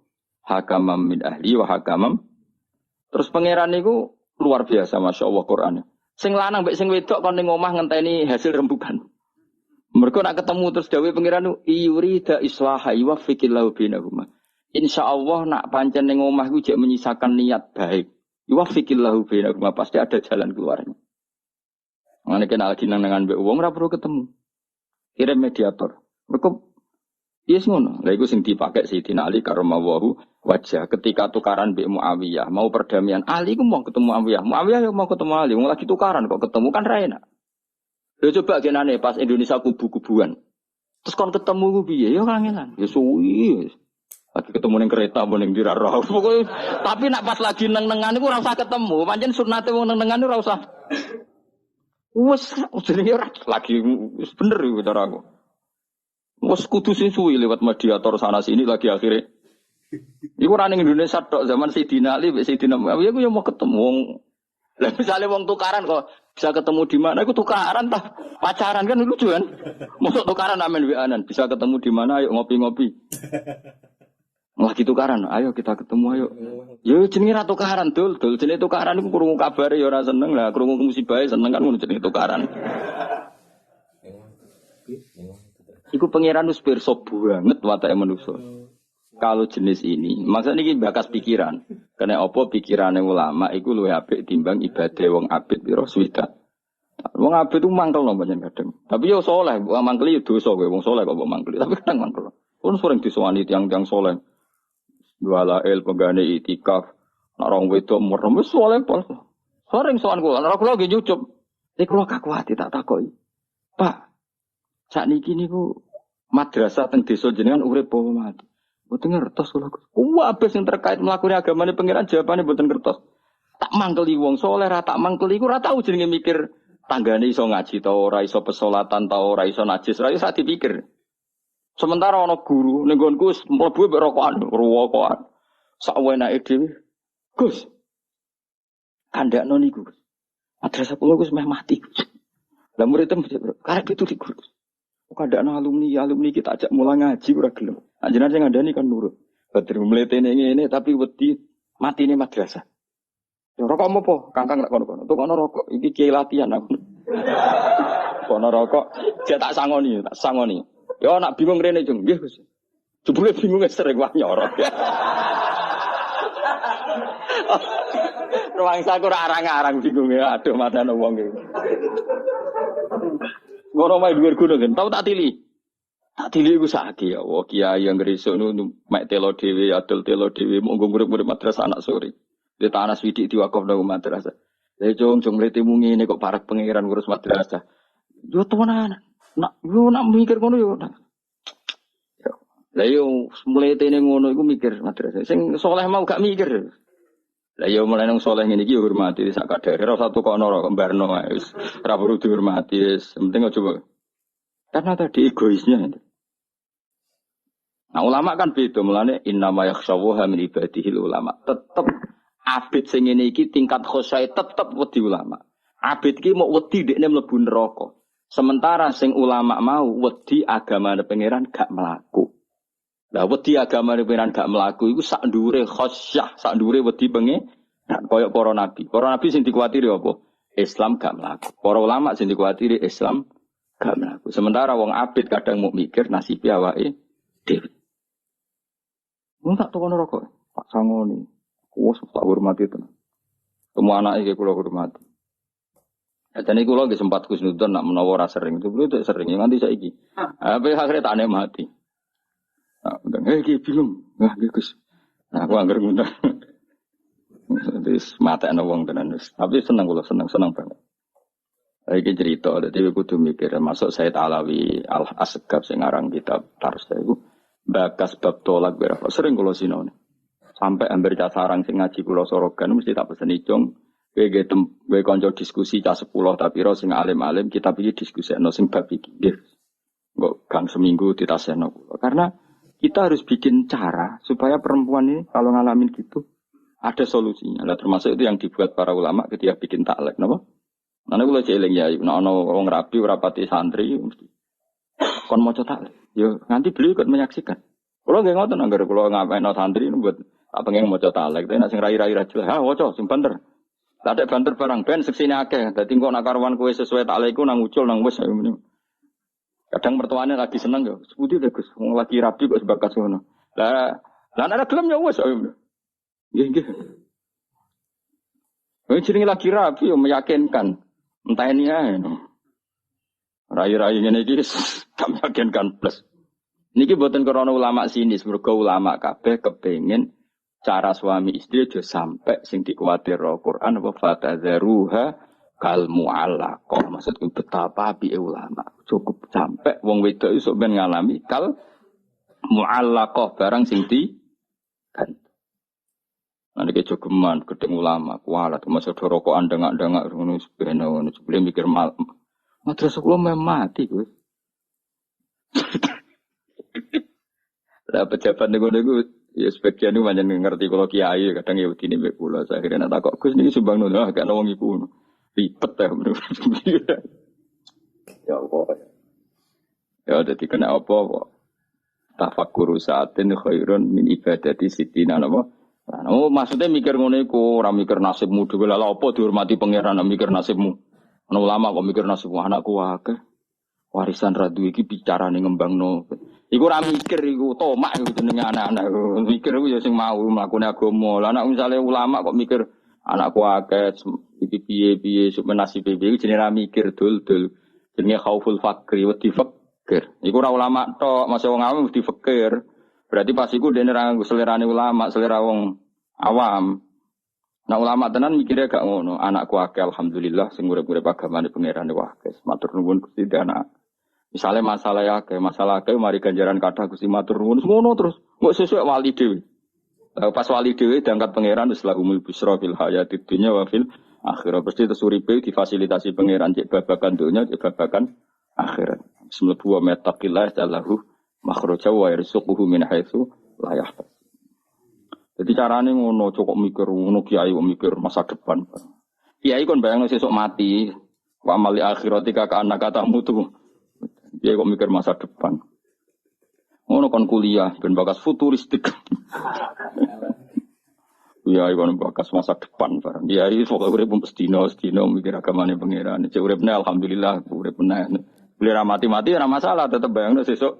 Speaker 1: hakamam min ahli wa hakamam. Terus pangeran niku luar biasa masyaallah Qur'ane. Sing lanang mbek sing wedok kon ning omah ngenteni hasil rembukan. Mereka nak ketemu terus dawuh pangeran iyurida islaha wa fikillahu bainahuma. Insya Allah nak pancen ning omah iku jek menyisakan niat baik. Yuwafiqillahu bainakum pasti ada jalan keluarnya. Mane kena lagi nang mbek wong ora perlu ketemu. Kirim mediator. Mergo yes ngono. Lha iku sing dipakai Sayyidina Ali karamawahu wajah ketika tukaran mbek Muawiyah, mau perdamaian. Ali ku mau ketemu Muawiyah. Muawiyah yo mau ketemu Ali, wong lagi tukaran kok ketemu kan ra enak. Lha coba genane pas Indonesia kubu-kubuan. Terus kon ketemu ku piye? Ya kangenan. Ya suwi. Lagi ketemu ning kereta apa ning dirarah. Pokoke tapi nak pas lagi neng-nengan iku ora usah ketemu. Pancen sunate wong neng-nengan ora usah. Wes jenenge ora lagi wis bener iku cara aku. Wes kudu sing suwi lewat mediator sana sini lagi akhirnya. Iku ora ning Indonesia tok zaman Sayyidina Ali mek Sayyidina Muawiyah aku ya mau ketemu wong. Lah misale wong tukaran kok bisa ketemu di mana iku tukaran tah pacaran kan lucu kan. Mosok tukaran amen wianan bisa ketemu di mana ayo ngopi-ngopi. Lagi tukaran, ayo kita ketemu ayo. Yo jenenge ra tukaran dul jenenge tukaran iku krungu kabare ya ora seneng lah, krungu musibahe seneng kan ngono jenenge tukaran. Iku pangeran wis pirsa banget watake manusa. Kalau jenis ini, maksudnya ini bakas pikiran. Karena apa pikirannya ulama iku luwih apik timbang ibadah wong abid pira swidak. Wong abid itu mangkel lho pancen kadang. Tapi yo saleh, wong mangkel yo dosa kowe wong saleh kok mbok mangkel. Tapi kadang mangkel. Kon sering disowani tiyang-tiyang saleh. Dua el penggane itikaf, narong wedok merem wis saleh pol. Sering sowan kula, ora kula nggih nyucup. Nek kula kakuati tak takoki. Pak, sakniki niku madrasah teng desa jenengan urip apa mati? Mboten ngertos kula. Kabeh sing terkait mlakune agamane pangeran jawabane mboten ngertos. Tak mangkeli wong saleh ra tak mangkeli iku ora tau jenenge mikir tanggane iso ngaji ta ora iso pesolatan ta ora iso najis ra iso dipikir. Sementara ana guru ning nggonku wis mlebu mek rokokan, ruwokan. Sak wenake dhewe. Gus. Kandakno niku. Madrasah kula wis meh mati. Lah murid karep itu di guru. Kandakno alumni kita ajak mulang ngaji ora gelem. Anjenan sing ngandani kan nurut. Badhe mletene ngene tapi wedi matine madrasah. Ya rokok apa? Kangkang lak kono-kono. Tukono rokok iki kiai latihan aku. Kono rokok jek tak sangoni. Ya nak bingung rene jeng nggih Gus. Jebule bingung sering wah nyorot ya. Ruang saku ora arang-arang bingung ya. Aduh matane wong iki. Ngono mae dhuwur gunung kan. Tau tak tili. Tak tili iku saiki ya. Wah kiai yang ngresuk nu mek telo dhewe, adol telo dhewe monggo murid-murid madrasah anak sore. Di tanah swidik diwakaf nang madrasah. Lah jong mletimu ngene kok parek pangeran ngurus madrasah. Yo temenan. Nak mikir ngono yo. Lah yo mletene ngono iku mikir madrasah. Sing saleh mau gak mikir. Lah yo mulai nang saleh ngene iki yo hormati sak kadare ora satu kono ora kembarno wae wis ora perlu dihormati wis penting aja coba. Karena tadi egoisnya. Nah ulama kan beda mulane innama yakhshawha min ibadihil ulama. Tetep abid sing ngene iki tingkat khosyai tetep wedi ulama. Abid iki mau wedi dekne mlebu neraka. Sementara sing ulama mau wedi agamane pangeran gak mlaku. Lah wedi agamane pangeran gak mlaku iku sak ndure khosyah, sak ndure wedi pangeran kaya para nabi. Para nabi sing dikuwatiri apa? Islam gak mlaku. Para ulama sing dikuwatiri Islam gak mlaku. Sementara wong abid kadang mau mikir nasibe awake dhewe. Mun tak tokono rokok, Pak Sangoni. Wes tak hormati tenan. Semua anak iki kula hormati. Jadi kula nggih sempat kusnudon nak menawa ora sering, itu sering nganti saiki. Apa akhire tak mati. Nah, iki bingung. Nah, Gus. Nah, aku anggar ngundang. Wis matekno wong tenan wis. Tapi seneng kula seneng banget. Iki cerita dadi kudu mikir masuk Said Alawi Al-Asgab sing aran kitab Tarsa iku bakas bab tolak berapa sering kula sinone. Sampai hampir sarang sing ngaji kula sorogan mesti tak peseni jong. Kowe kanca diskusi cah 10 tapi ro sing alim-alim kita iki diskusikno sing bab iki. Nggih. Kok gang seminggu ditasehno kula. Karena kita harus bikin cara supaya perempuan ini kalau ngalamin gitu ada solusinya. Lah termasuk itu yang dibuat para ulama ketika bikin taklek napa? Nane kula jeling ya, nek ana wong rabi ora pati santri mesti kon maca taklek. Yo nanti beliau ikut menyaksikan. Kula nggih ngoten anggere kula ngapain santri buat apa pengen maca taklek, tapi nek sing rai-rai ra jelas, ha waca sing banter. Lah ada banter barang ben seksine akeh. Dadi engko nek karwan kowe sesuai taklekku nang ucul nang wis. Kadang mertuane lagi seneng yo. Seputi to Gus, wong lagi rabi kok sebakas ngono. Lah Lah ana gelem ya wis. Nggih nggih. Wis jenenge lagi rapi yo meyakinkan. Entah ini ae. Rai-rai ngene iki gak meyakinkan plus. Niki boten krana ulama sinis, mergo ulama kabeh kepengin cara suami istri aja sampai sing dikuwatir Al-Qur'an wa fatadzaruha kal mu'allaqah. Maksudku betapa apike ulama. Cukup sampai wong wedok iso ben ngalami kal mu'allaqah barang sing di kan. Nanti kejogeman gedeng ulama kualat masa rokokan dengak-dengak ngono sebeno sebelum mikir mal. Madrasah kula mati kuwi. Lah pejabat niku ya sebagian itu banyak ngerti kalau kiai kadang ya begini mbek kula saya kira nak kok Gus niki sumbang nono gak ono wong iku ribet ya menurut ya Allah ya dadi kena apa kok tafakkuru saatin khairun min ibadati sitina napa oh maksudnya mikir ngono iku ora mikir nasibmu dhewe lha apa dihormati pangeran mikir nasibmu ana ulama kok mikir nasibmu anakku akeh warisan radu iki bicarane ngembangno. Iku ora mikir iku tomak iku jenenge anak-anak. Mikir iku ya sing mau mlakune agama. Lah anak misale ulama kok mikir anakku akeh iki piye-piye sup nasibe iku jenenge ora mikir dul-dul. Jenenge khauful fakri wedi fakir. Iku ora ulama tok, masih wong awam wedi fakir. Berarti pas iku dene ra selerane ulama, selera wong awam. Nah ulama tenan mikirnya gak ngono. Anakku akeh alhamdulillah sing urip-urip agamane pangerane wae. Matur nuwun Gusti anak. Misalnya masalah akeh mari ganjaran kathah Gusti matur nuwun ngono terus. Kok sesuk wali dhewe. Pas wali dhewe diangkat pangeran wis lahumul busra fil hayatid dunya wa fil akhirah. Pasti terus uripe difasilitasi pangeran cek babagan dunya cek babagan akhirat. Bismillah wa mattaqillah ta'alahu makhraja wa yarzuquhu min haitsu la yahtasib. Jadi carane ngono cukup mikir ngono kiai kok mikir masa depan. Kiai kon bayangno sesuk mati. Wa amali akhirati ka anak katamu tuh. Dia kok mikir masa depan. Ngono kon kuliah ben bakas futuristik. Iya, kon bakas masa depan barang. Iya, iki sok urip sedina mikir agamane pangeran. Cek uripne alhamdulillah urip meneh. Beli ra mati-mati ora masalah, tetep bayangno sesuk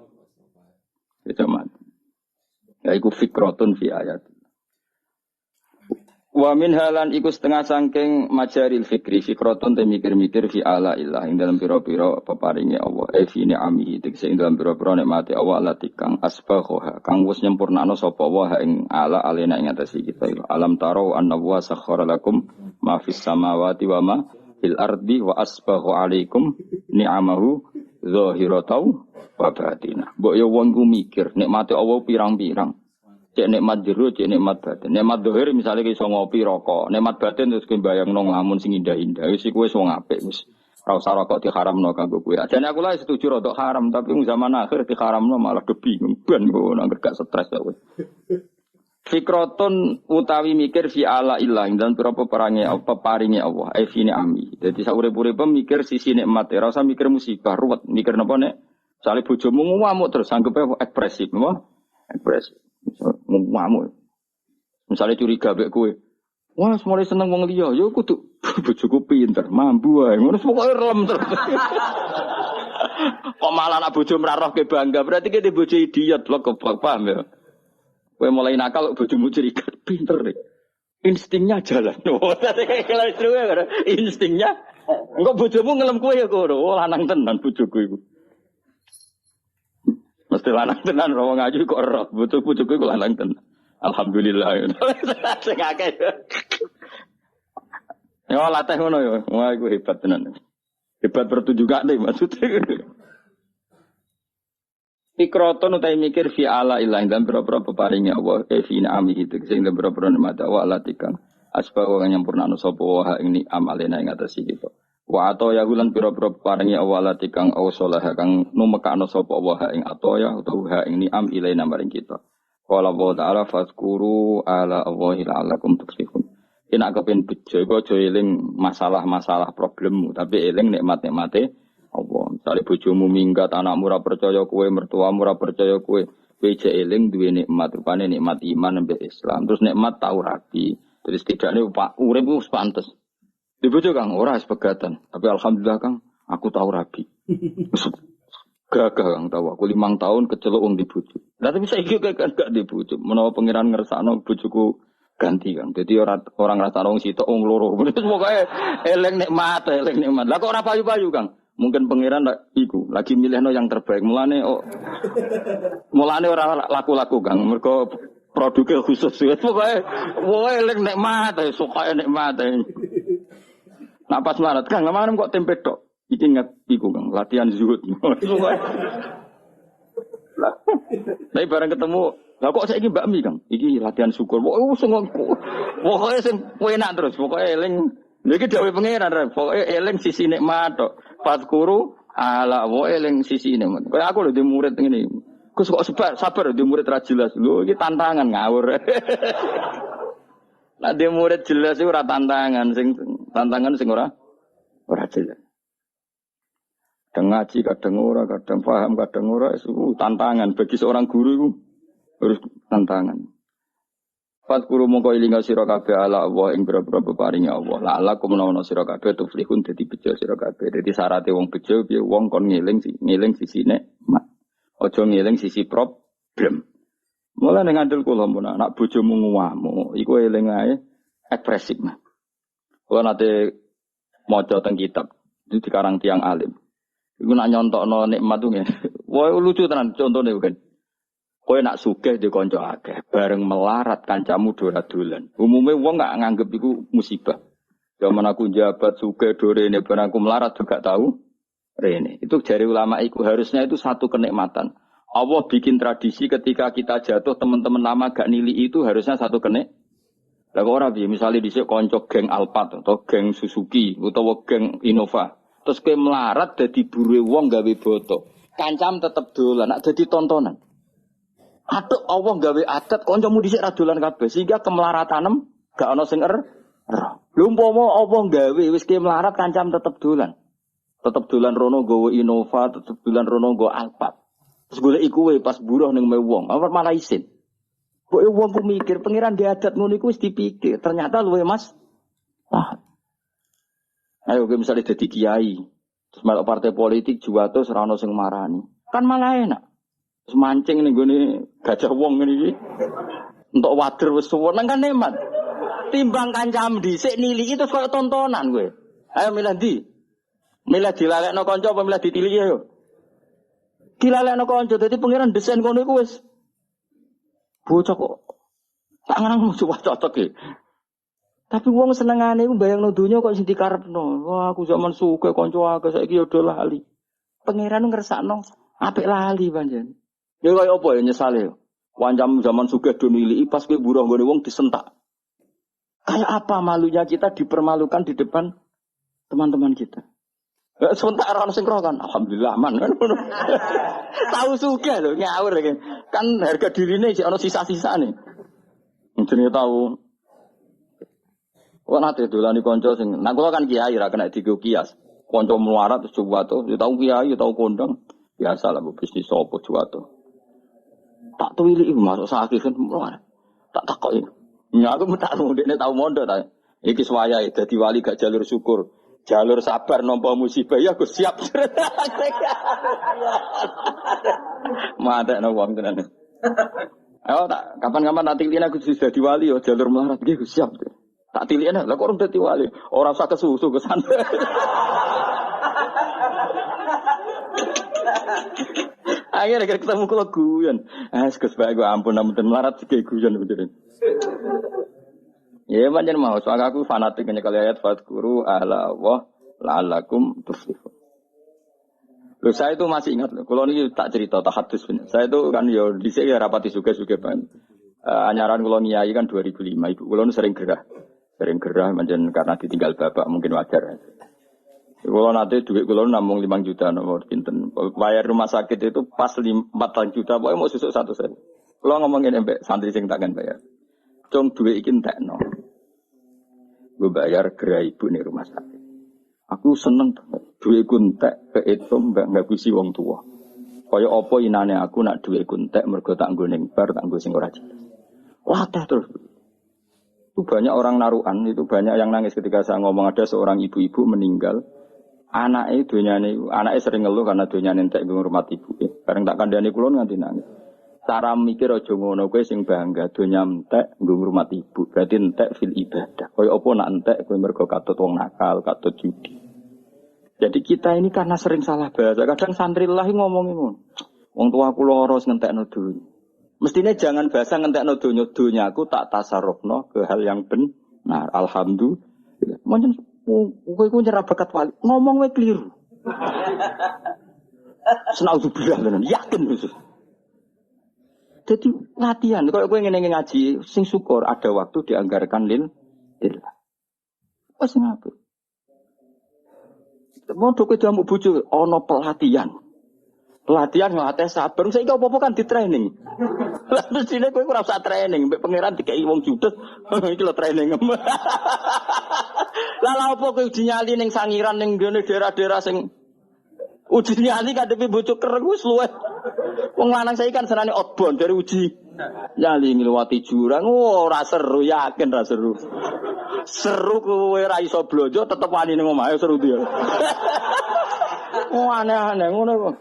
Speaker 1: mati. Ya iku fikratun fi ayat. Wa min halan iku setengah sangking majaril fikri fikratun te mikir-mikir fi ala ilah ing dalam pira-pira peparinge Allah fi ni'amihi tegese ing dalam pira-pira nikmate Allah lati kang asbagha kang wis nyempurnakno sapa wa ing ala alena ing atase kita alam taro anna wa sakhkhara lakum ma fis samawati wa ma fil ardi wa asbagha alaikum ni'amahu zahiratan wa batinah mbok yo wong ku mikir nikmate Allah pirang-pirang. Cek nikmat jero, cek nikmat batin. Nikmat dohir misalnya iso ngopi rokok. Nikmat batin terus kowe bayangno nglamun sing indah-indah. Wis iku wis wong apik wis. Ora usah rokok diharamno kanggo kowe. Jane aku lah setuju rokok haram, tapi zaman akhir diharamno malah bingung ben kok nang gak stres kok wis. Fikratun utawi mikir fi ala ilah dan berapa perange apa paringe Allah. Fi ni'ami. Dadi sak urip-urip mikir sisi nikmat. Ora usah mikir musibah, ruwet. Mikir napa nek sale bojomu ngamuk terus anggepe ekspresif, napa? Ekspresif. Ngamuk. Misalnya curiga mbek kowe. Wah, mulai seneng wong liya, ya kudu bojoku pinter, mambu ae. Ngono pokoke relem terus. Kok malah nak bojo mrarohke bangga, berarti ki bojo idiot lho kok paham ya. Kowe mulai nakal bojomu curiga, pinter deh. Instingnya jalan. Oh, kalau istri kowe instingnya. Engko bojomu ngelem kowe ya kono. Oh, lanang tenan bojoku iku. Mesti lanang tenan ora ngaji kok ero. Butuh-butuh kok lanang tenan. Alhamdulillah. Sing akeh. Ya latih ngono ya. Wah iku hebat tenan. Hebat pertunjukan deh maksudnya. Fikroton utai mikir fi ala ilah dan berapa peparingnya Allah fi na'ami itu sehingga berapa nikmat Allah latikan asbah wa nyampurnano sapa wa ini amalena ing atase kita. Wa ato ya gulan pira-pira paringi awala tikang ausalah kang numekano sapa wa ing ato ya utawa ing ni'am ilaina maring kita. Qala wa ta'ala fazkuru ala Allahi la'allakum tuflihun. Enak kepen bejo iku aja eling masalah-masalah problemmu tapi eling nikmat-nikmate Allah. Misale bojomu minggat, anakmu ora percaya kowe, mertuamu ora percaya kowe, kowe jek eling duwe nikmat rupane nikmat iman mbek Islam. Terus nikmat tau rabi. Terus setidaknya urip wis pantes. Di bojo Kang ora sepegatan, tapi alhamdulillah Kang aku tahu rabi. Gagah Kang tahu aku 5 tahun keceluk wong di bojo. Lah tapi saiki kan gak di bojo. Menawa pangeran ngersakno bojoku ganti kan. Jadi orang ngrasakno wong sitok wong loro. Pokoke eling nikmat. Lah kok ora payu-payu, Kang? Mungkin pangeran iku lagi milihno yang terbaik. Mulane ora laku-laku, Kang. Mergo produknya khusus. Pokoke eling nikmat, suka nikmat. Nah pas marat, Kang, kemarin kok tempe tok. Iki ingat iku, Kang, latihan zuhud. Tapi bareng ketemu, lah kok saiki bakmi, Kang? Iki latihan syukur. Pokoke sing enak terus, pokoke eling. Iki dawuh pangeran, pokoke eling sisi nikmat tok. Fadkuru ala wa eling sisi nikmat. Kayak aku lho di murid ngene. Gus kok sabar di murid ra jelas. Lho iki tantangan ngawur. Lah di murid jelas iku ora tantangan, sing ora jelas. Kadang ngaji, kadang ora, kadang paham, kadang ora, itu tantangan. Bagi seorang guru itu harus tantangan. Fatkuru mongko ilinga sira kabeh ala Allah ing boro-boro peparinge Allah. La ala kumenawa sira kabeh tuflihun dadi bejo sira kabeh. Dadi syaraté wong bejo piye wong kon ngeling sisine mak. Aja ngeling sisi problem. Mula ning ngandel kula mun anak bojomu nguwamu, iku eling ae ekspresif mah. Kula nate maca teng kitab itu dikarang tiang alim. Iku nak nyontokno nikmat tuh ngene. Wah lucu tenan contone kan. Kowe nak sugih di kanca akeh, bareng melarat kancamu dolan. Umume wong gak nganggep iku musibah. Zaman aku jabat sugih dorene bareng aku melarat juga tahu rene. Itu jari ulama iku harusnya itu satu kenikmatan. Allah bikin tradisi ketika kita jatuh teman-teman lama gak nili itu harusnya satu kenik. Lah kok ora piye misale dhisik kanca geng Alphard atau geng Suzuki utawa geng Innova. Terus kowe melarat dadi buruhe wong gawe boto. Kancam tetep dolan, nak dadi tontonan. Atuk Allah gawe adat kancamu dhisik ra dolan kabeh sehingga kemelaratanem gak ana sing Lho umpama Allah gawe wis kowe melarat kancam tetep dolan. Tetep dolan rono nggawa Innova, tetep dolan rono nggawa Alphard. Terus golek iku pas buruh ning wong, apa malah isin. Kok wong ku mikir pangeran di adat ngono iku wis dipikir, ternyata luwe Mas. Ayo gue misalnya jadi kiai, terus melok partai politik juga tuh serano sing marani, kan malah enak. Terus mancing nih gue nih gajah wong ini, untuk wader wes suwenang kan nikmat. Timbang kancam dhisik nili itu koyo tontonan gue. Ayo milih di, milih dilalekno kanca apa milih ditilih yo. Dilalekno kanca, dadi pangeran desain ngono iku wis bocah kok. Tak ngarang cocok iki. Tapi wong senengane iku bayangno donya kok sing dikarepno. Wah, aku zaman sugih kanca akeh saiki yo do lali. Pangeran ngersakno apik lali panjen. Ya kaya apa ya nyesale. Wancam zaman sugih do niliki pas kowe buruh nggone wong disentak. Kayak apa malunya kita dipermalukan di depan teman-teman kita. Sebentar orang sing kan, alhamdulillah man. Tahu sugih lho ngawur kan harga dirine sik ana sisa-sisane. Jenenge tahu. Wah nate dolani kanca sing nak kula kan kiai ra kena digo kias. Kanca melarat terus coba to, ya tau kiai, tau kondang. Biasa lah bisnis sapa coba to. Tak tuwili iku masuk sakit kan melarat. Tak takoki. Ya aku tak ndekne tau mondok ta. Iki suwayahe dadi wali gak jalur syukur. Jalur sabar nampa musibah ya aku siap. Matekno wong tenan. Ayo tak kapan-kapan nanti lihat aku sudah dadi wali yo jalur melarat iki siap. Tak tilian lah kok orang dadi wali. Orang usah kesusu ke sana. Akhirnya ketemu kula guyon. Gus bae gue ampun ampun melarat sik guyon beneran. Ya pancen mau soal aku fanatik nyekel ayat fadkuru ala wa la'allakum tuflihun. Loh saya itu masih ingat loh. Kalau ini tak cerita tak hadis bener. Saya itu kan yo dhisik ya rapati suge-suge banget. Anyaran kula ngiyai kan 2005 ibu. Kula sering gerah. Sering gerah manjen karena ditinggal bapak mungkin wajar. Kalau nanti duit kalau namung 5 juta nomor pinten. Bayar rumah sakit itu pas 4 juta, pokoknya mau susuk 1 sen. Kalau ngomongin mbak santri sing takkan bayar. Cung duit ikin tekno. Gue bayar gerai ibu nih rumah sakit. Aku seneng duit kuntek ke itu nggak kusi wong tua. Kaya apa inane aku nak duit kuntek mergo tak nggo ning bar tak nggo sing ora jelas. Wah terus. Itu banyak orang naruhan, itu banyak yang nangis ketika saya ngomong ada seorang ibu-ibu meninggal. Anaknya sering ngeluh karena dunyane entek ngurmat ibu. Bareng tak kandhani kula nganti nangis. Cara mikir aja ngono kowe sing bangga donya entek nggo ngrumat ibu. Berarti entek fil ibadah. Kaya apa nak entek kowe mergo katut wong nakal, katut judi. Jadi kita ini karena sering salah bahasa. Kadang santri lah ngomongin ngono. Wong tua aku loro ngentekno donya. Mestinya jangan bahasa ngentekno donya aku tak tasarrufno ke hal yang benar. Alhamdulillah. Moncen kowe ku nyerah bakat wali. Ngomong wae keliru. Senaudzubillah tenan, yakin khusus. Jadi latihan, kalau gue ngene ngaji, sing syukur ada waktu dianggarkan lillah. Apa sing apik? Mau doke jamu bojo ana pelatihan. Pelatihan ngelatih sabar, saiki apa-apa kan di training. Lah mestine kowe ora usah training, mbek pangeran dikeki wong judes, iki lho training. Lah lha apa kowe dinyali ning sangiran ning ngene daerah-daerah sing uji nyali kadepe bojo kereng wis luwih. Wong lanang saiki kan senane outbound dari uji nyali ngliwati jurang. Ora seru, yakin ra seru. Seru kowe ra iso blonjo tetep wani ning omahe seru dia. Aneh-aneh ngono kok.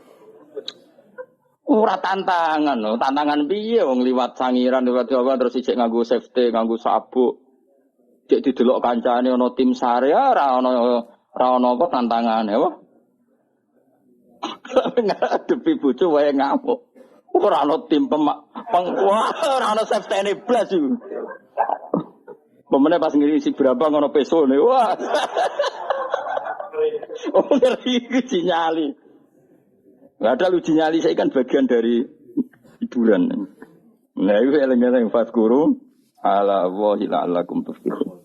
Speaker 1: Ora tantangan lho, tantangan piye wong liwat sangiran liwat Jawa terus ijek nganggo safety, nganggo sabuk. Cek didelok kancane ana tim sare ora ana apa tantangane wae. Ngadepi bojo wae ngamuk. Ora ana tim ora ana safety blas iku. Pemene pas ngisi berapa ngono pesone. Wah. Oh ngeri iki nyali. Enggak ada uji nyali saya kan bagian dari hiburan. Nah, itu eleng-eleng fatkuru ala wahi la'allakum tuflihun.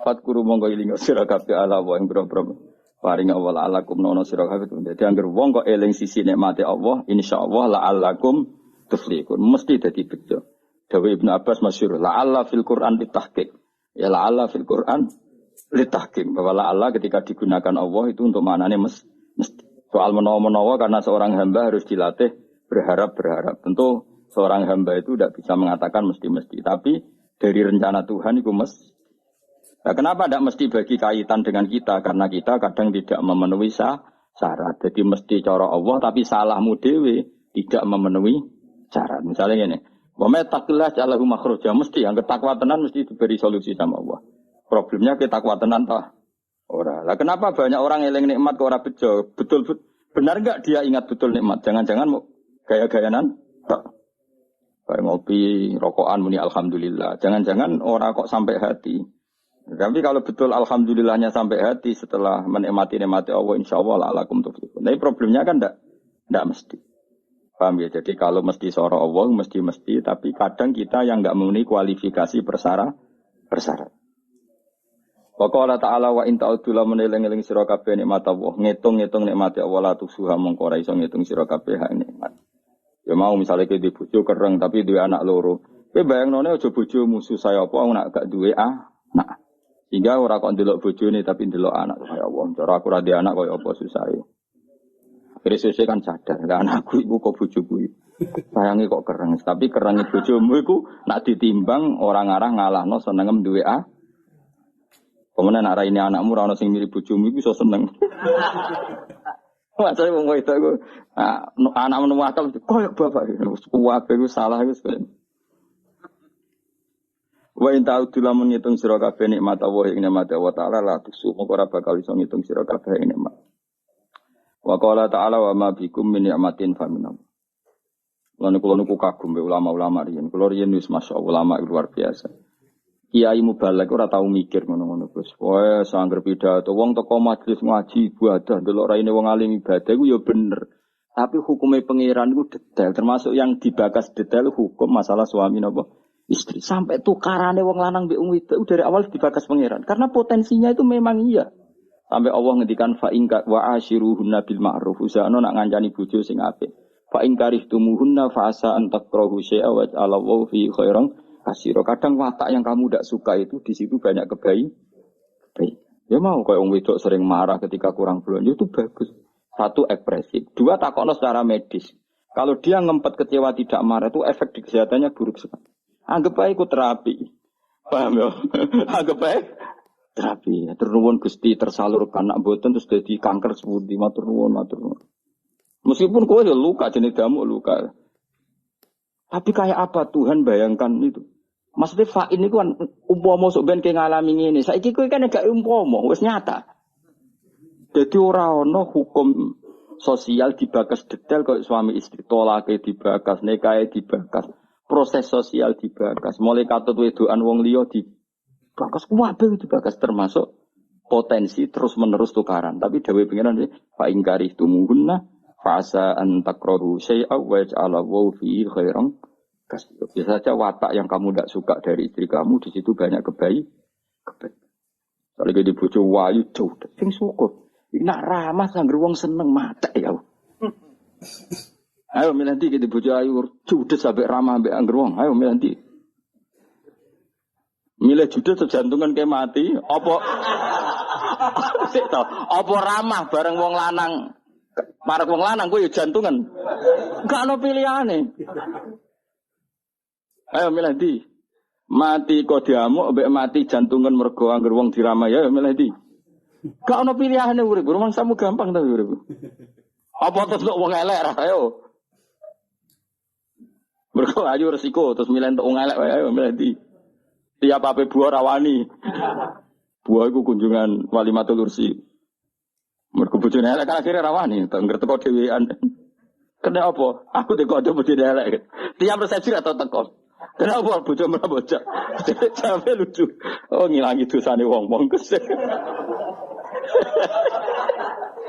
Speaker 1: Fatkuru monggo iling sira kabeh ala wa ing boro-boro paring awal alakum nono sira kabeh. Dadi anggere wong kok eling sisi nikmate Allah, insyaallah la'allakum tuflihun. Mesti dadi bejo. Dawe Ibnu Abbas masyhur la'alla fil Qur'an ditahqiq. Ya la'alla fil Qur'an litahqiq. Bahwa la'alla ketika digunakan Allah itu untuk maknane mesti. Soal menawa-menawa karena seorang hamba harus dilatih berharap-berharap. Tentu seorang hamba itu tidak bisa mengatakan mesti-mesti. Tapi dari rencana Tuhan itu mesti. Nah, kenapa tidak mesti bagi kaitan dengan kita? Karena kita kadang tidak memenuhi syarat. Jadi mesti cara Allah tapi salahmu dewe tidak memenuhi syarat. Misalnya ini. Wa may taqillah ja'alahu makhraja. Mesti yang ketakwa tenan mesti diberi solusi sama Allah. Problemnya kita takwa tenan toh. Ora. Lah kenapa banyak orang eling nikmat kok ora bejo? Betul benar enggak dia ingat betul nikmat? Jangan-jangan mau gaya-gayanan? Tak. Kayak ngopi, rokokan muni alhamdulillah. Jangan-jangan orang kok sampai hati. Tapi kalau betul alhamdulillahnya sampai hati setelah menikmati Allah insyaallah la'alakum tuflihun. Nah, problemnya kan enggak mesti. Paham ya? Jadi kalau mesti soro Allah mesti tapi kadang kita yang enggak memenuhi kualifikasi persyarat. Wa qala ta'ala wa in ta'udzu lamun eling-eling sira kabeh nikmat Allah, ngitung-ngitung nikmat Allah la tusuha mongko ora iso ngitung sira kabeh hak nikmat. Ya mau misalnya ke di bojo kereng tapi duwe anak loro. Kowe bayangnone aja bojo musuh saya apa nak gak duwe anak. Sehingga ora kok ndelok bojone tapi ndelok anak kaya Allah. Cara aku ra duwe anak kaya apa susahe. Kristus kan sadar, lah anakku iku kok bojoku iki. Sayange kok kereng, tapi kerenge bojomu iku nak ditimbang orang arah ngalahno senengem duwe kemudian nak raine anakmu ora ono sing mirip bojomu iku iso seneng. Wah, saya wong kowe itu anak menuwakal koyo bapak wis kuwabe iku salah wis. Wa in ta'udzu lamun ngitung sira kabeh nikmat Allah ing nikmat Allah taala la tusu moko ora bakal iso ngitung sira kabeh ing nikmat. Wa qala ta'ala wa ma bikum min ni'matin fa min Allah. Lan kula niku kagum ulama-ulama riyen. Kula riyen wis masyaallah ulama luar biasa. Kiai mubalek ora tau mikir ngono-ngono Gus. Wah, sangger pidato wong teko majelis ngaji ibadah delok raine wong alim ibadah iku ya bener. Tapi hukumnya pangeran iku detail, termasuk yang dibahas detail hukum masalah suami napa istri. Sampai tukarane wong lanang mbek wong wedok dari awal dibahas pangeran. Karena potensinya itu memang iya. Sampai Allah ngendikan fa in wa ashiruhunna bil ma'ruf. Usahane nak ngancani bojo sing apik. Fa in karihtumuhunna fa asa an takrahu syai'a wa Allahu fi khairan kasiro. Kadang watak yang kamu tidak suka itu di situ banyak baik. Ya mau kayak orang wedok sering marah ketika kurang belanja itu bagus. Satu ekspresif, dua takokno secara medis. Kalau dia ngempet kecewa tidak marah itu efek di kesehatannya buruk sekali. Anggap baik ikut terapi. Paham ya? Anggap baik terapi. Ternuwun Gusti tersalurkan nak boten terus jadi kanker sepundi matur nuwun. Meskipun kowe luka jenis damuk luka. Tapi kayak apa Tuhan bayangkan itu? Maksudnya fa'in itu kan umpama sok ben ke ngalami ngene. Saiki kowe kan gak umpama, wis nyata. Jadi ora ana hukum sosial dibakas detail kok suami istri tolake dibakas, nikahe dibakas, proses sosial dibakas, mulai katut wedokan wong liya dibakas kabeh dibakas termasuk potensi terus menerus tukaran. Tapi dawuh pengiran fa ingkari tumuhunna fasa an takrahu syai'a wa ja'alallahu fi khairan kasih. Bisa saja watak yang kamu tidak suka dari istri kamu di situ banyak kebaikan. Kalau di bojo wayu jauh, sing syukur. Nak ramah sangger wong seneng mata ya. Ayo milih nanti di bojo ayu judes sampai ramah sampai angger wong. Ayo milih nanti. Milih judes terjantungan kayak mati. Apa? Apa ramah bareng wong lanang? Marek wong lanang kuwi jantungan. Gak ono pilihane. Ayo milih ndi? Mati kok diamuk mbek mati jantungan mergo angger wong diramai ya milih ndi? Gak ono pilihane urip, rumangsamu gampang ta urip. Apa terus wong elek ra ayo. Mergo ayu resiko terus milih entuk wong elek wae ayo milih ndi? Tiap ape buah rawani. Buah iku kunjungan walimatul ursi. Mergo bojone elek kan akhire rawani, tengger teko dhewean. Kena apa? Aku teko aja bojone elek. Tiap resepsi atau teko. Kenapa bojo malah bocah? Sampai lucu. Oh ngilangi dosane wong-wong kesel.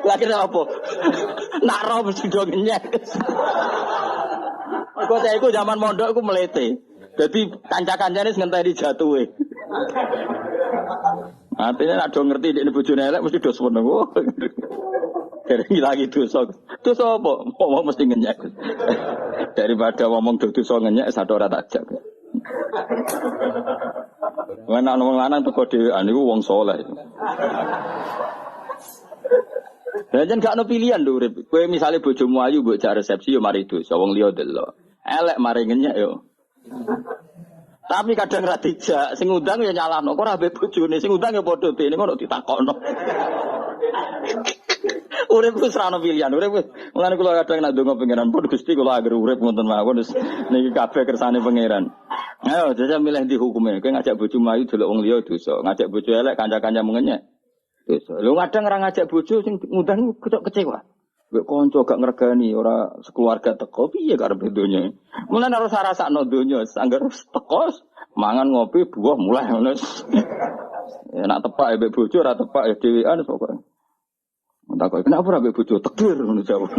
Speaker 1: Lah kenapa? Nak roh mesti do ngenyek. Kok saya iku zaman mondok iku melete. Dadi kanca-kancane ngenteni jatuhe. Artinya nak do ngerti dekne bojone elek mesti do seneng. Dari lagi dosa. Dosa apa? Ngomong mesti ngenyek. Daripada ngomong dosa ngenyek satu ora tak jak. Mana wong lanang teko dhewean niku wong saleh. Jangan gak ono pilihan lho urip. Kowe misale bojomu ayu mbok jak resepsi yo mari dosa wong liya delok. Elek mari ngenyek yo. Tapi kadang ra dijak, sing ngundang ya nyalahno. Kok ora mbek bojone, sing ngundang ya padha dene ngono ditakokno. Urip wis ra ono pilihan, urip wis. Mulane kula kadang nak ndonga pangeran pun Gusti kula agar urip ngoten mawon wis niki kabeh kersane pangeran. Ayo jajal milih ndi hukume. Kowe ngajak bojomu ayu delok wong liya dosa, ngajak bojo elek kanca-kanca mengenyek. Dosa. Lho kadang ora ngajak bojo sing ngundang kecewa. Mbek kanca gak ngregani ora sekeluarga teko piye karepe donya. Mulane harus rasakno donya, anggar teko mangan ngopi buah mulai ngono. Ya nak tepak mbek bojo ora tepak ya dhewean pokoke. Entah kok kenapa ora mbek bojo takdir ngono jawab.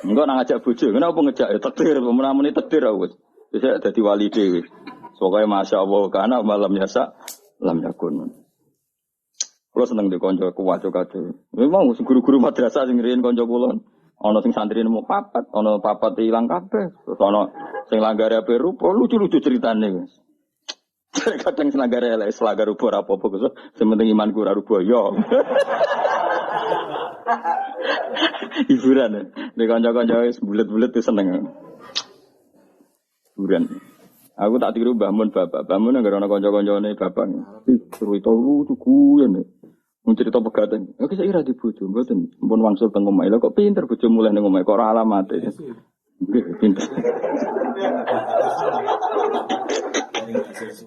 Speaker 1: Enggak nang ngajak bojo, kenapa ngejak ya takdir, menamuni takdir aku. Wis dadi wali dhewe. Pokoke masyaallah kana malam yasa lam yakun. Kulo seneng di konco kuwaco kabeh. Memang guru-guru madrasah sing riyen konco kula. Ana sing santri nemu papat, ana papat ilang kabeh. Terus ana sing langgare ape rupa, lucu-lucu ceritane wis. Kadang langgare elek selanggar rupa apa-apa kok. Sing penting imanku ora rupa yo. Hiburan. Di konco-konco wis bulet-bulet wis seneng. Hiburan. Aku tak tiru Mbah Mun bapak. Mbah Mun anggere ana kanca-kancane bapak. Cerita lucu guyon. Mun cerita pegaten. Oke saya ira di bojo mboten. Mumpun wangsul teng omah. Lha kok pinter bojo mulih ning omah kok ora alamate. Nggih pinter.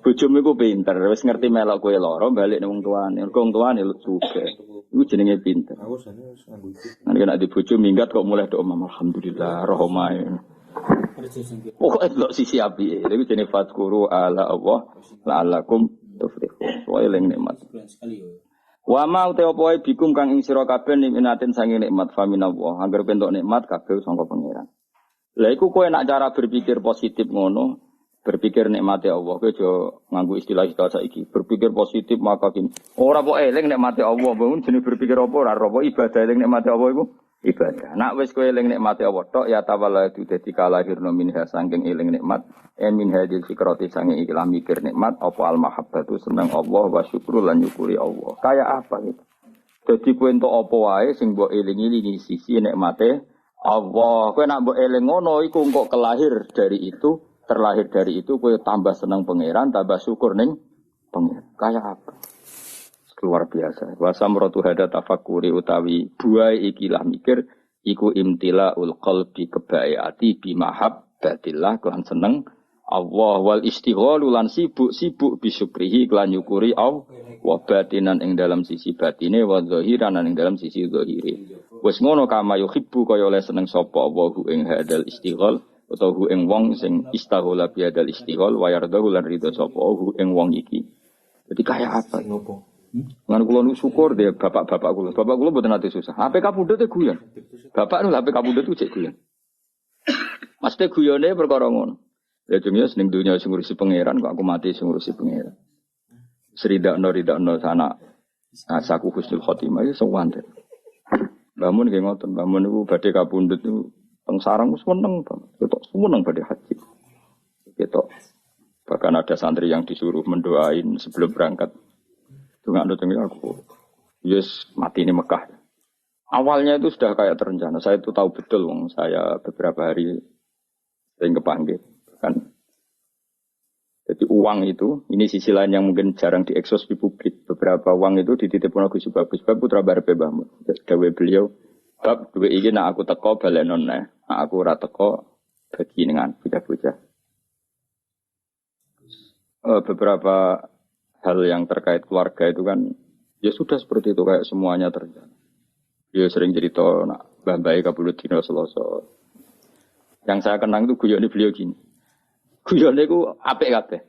Speaker 1: Bojomu iku pinter, wis ngerti melok kowe lara balik ning wong tuane. Mergo wong tuane sugih. Iku jenenge pinter. Nek nek di bojo minggat kok mulih tok omah alhamdulillah rohmae. Pokoknya delok sisi api, itu jenis fatkuru ala Allah, la'alakum tuflihun. Soale eling nikmat. Wa ma uta apa wae bikum kang ing sira kabeh nikmatin sange nikmat faminallah. Angger pentuk nikmat kabeh sangka pangeran. Lah iku kowe nak cara berpikir positif ngono, berpikir nikmate Allah, kowe aja nganggo istilah-istilah saiki. Berpikir positif maka kini. Ora kok eling nikmate Allah, bangun jenis berpikir apa ora apa ibadah eling nikmate Allah iku. Ibadah. Nak wis kowe eling nikmate Allah tok ya tawalladu dadi kalahirna minha saking eling nikmat min hadil fikrati sange ikhlas mikir nikmat apa al mahabbatu seneng Allah wa syukur lan nyukuri Allah. Kayak apa gitu. Dadi kowe entuk apa wae sing mbok eling-elingi sisi nikmate Allah. Kowe nak mbok eling ngono iku engko kelahir dari itu, terlahir dari itu kowe tambah seneng pangeran, tambah syukur ning pangeran. Kayak apa? Luar biasa. Wa samratu hada tafakuri utawi buai ikilah mikir iku imtilaul qalbi kebae ati bi mahabbatillah kelan seneng Allah wal istighalu lan sibuk bisyukrihi kelan nyukuri Allah wa batinan ing dalam sisi batine wa zahiran ing dalam sisi zahire. Wis ngono kama yuhibbu kaya oleh seneng sapa Allahu ing hadal istighal utawa hu ing wong sing istaghala bi hadal istighal wa yardahu lan ridho sapa hu ing wong iki. Jadi kayak apa? Ngan kula nu syukur deh bapak-bapak kula. Bapak kula mboten ate susah. HP kapundhut e guyon. Bapak nu HP kapundhut ku cek guyon. Mesti guyone perkara ngono. Ya dunia ning dunya sing ngurusi pangeran kok aku mati sing ngurusi pangeran. Ridakno sana asaku husnul khotimah ya sewanten. Bangun nggih ngoten, bangun niku badhe kapundhut niku teng sarang wis seneng banget. Ketok seneng badhe haji. Ketok bahkan ada santri yang disuruh mendoain sebelum berangkat. Tunggu aku, yes mati ini Mekah. Awalnya itu sudah kayak terencana. Saya itu tahu betul, wong saya beberapa hari sering kepanggil, kan. Jadi uang itu, ini sisi lain yang mungkin jarang diekspos di publik. Beberapa uang itu dititipkan Gus Bagus, putra Barbe Bahmud. Dawe beliau, bab dua ini nak aku teko balenon nak aku ora teko bagi dengan bocah-bocah. Beberapa hal yang terkait keluarga itu kan ya sudah seperti itu kayak semuanya terjadi. Dia sering cerita nak Mbah Kabulut Dino Selasa. Yang saya kenang itu guyone beliau gini. Guyone itu apik kabeh.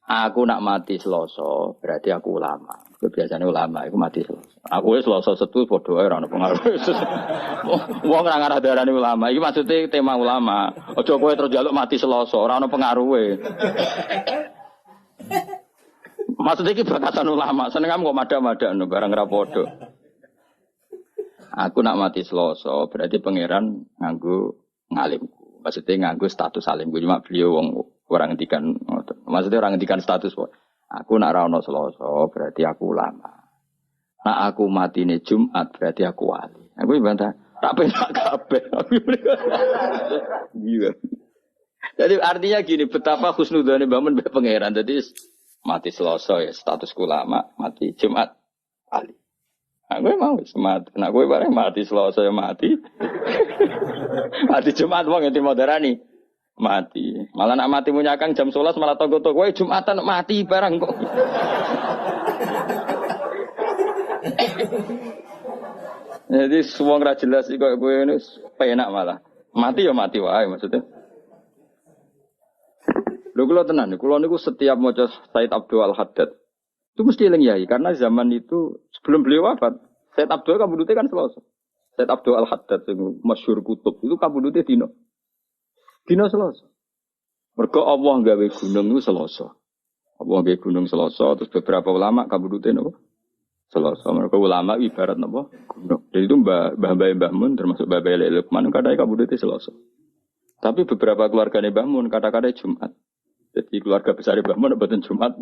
Speaker 1: Aku nak mati Selasa, berarti aku ulama. Biasanya ulama itu mati Selasa. Aku wis Selasa setu padha ora ono pengaruh. Wong ora ngarah darani ulama. Iki maksudnya tema ulama. Aja kowe terus njaluk mati Selasa, ora ono pengaruhe. Maksudnya ini bakasan ulama, seneng kok mada-mada barang rapodo. Aku nak mati Selasa, berarti pangeran nganggo ngalimku. Maksudnya nganggo status alimku, cuma beliau orang ngendikan, maksudnya orang ngendikan status. Aku nak ra ono Selasa, berarti aku ulama. Nak aku mati ini Jumat, berarti aku wali. Aku bantah, tak penak kabeh. Jadi artinya gini, betapa husnudzane bangun be pangeran. Jadi mati Selasa ya status ulama, mati Jumat wali. Nah, gue mau semat. Nah, gue bareng mati Selasa ya mati. Mati Jumat wong ngerti moderani. Mati. Malah nak mati munyakang jam 11 malah tonggo-tonggo kowe Jumatan mati barang kok. Jadi semua ora jelas iki kok kowe ini penak malah. Mati ya mati wae maksudnya. Lho kula tenan, kula niku setiap maca Said Abdul Al-Haddad itu mesti eling yai karena zaman itu sebelum beliau wafat, Said Abdul kabudute kan Selasa. Said Abdul Al-Haddad sing masyhur kutub itu kabudute dino Selasa. Mergo Allah gawe gunung niku Selasa. Allah gawe gunung Selasa terus beberapa ulama kabudute napa? Selasa. Mergo ulama ibarat napa? Gunung. Jadi itu Mbah Mun termasuk Mbah Lukman kadang kabudute Selasa. Tapi beberapa keluargane Mbah Mun kadang-kadang Jumat. Jadi keluarga besar Mbah Mun mboten Jumat.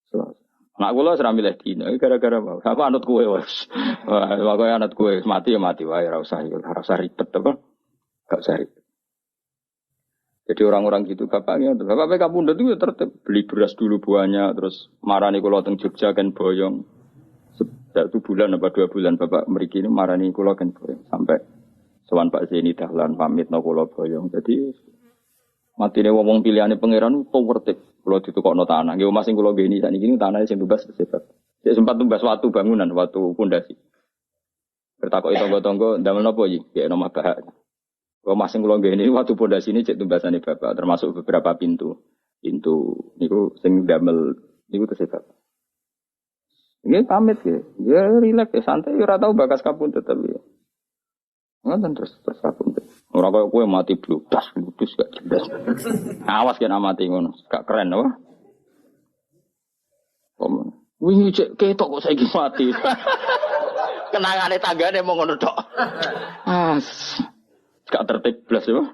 Speaker 1: Selasa. Nak kula ora milih dina gara-gara apa? Aku anut kowe wis. Wah, kowe anut kowe mati ya mati wae ora usah ribet apa? Gak usah ribet. Jadi orang-orang gitu bapaknya kapundhut itu tertib beli beras dulu buahnya terus marani kula teng Jogja kan boyong. Satu bulan apa 2 bulan bapak mriki ini marani kula kan boyong sampai sowan Pak Zeni dahlan pamit no kula boyong. Jadi matine wong pilihane pangeran to wertek. Kula ditukokno tanah. Nggih omah sing kula geni sakniki tanahnya sing tumbas sebab. Sik sempat tumbas watu bangunan, watu pondasi. Bertakoki tangga-tangga ndamel napa iki? Nggih omah bahak. Omah sing kula geni watu pondasi ini cek tumbasane bapak termasuk beberapa pintu. Pintu niku sing ndamel niku sebab. Nggih pamit nggih. Ya rileks ya santai ora tau bakas kapundhut tapi. Ngoten terus kapundhut. Ora koyo kowe mati bludas gak jelas. Awas kena mati ngono, gak keren apa? Wingi cek ketok kok saiki mati. Kenangane tanggane mau ngono tok. Gak tertib blas ya.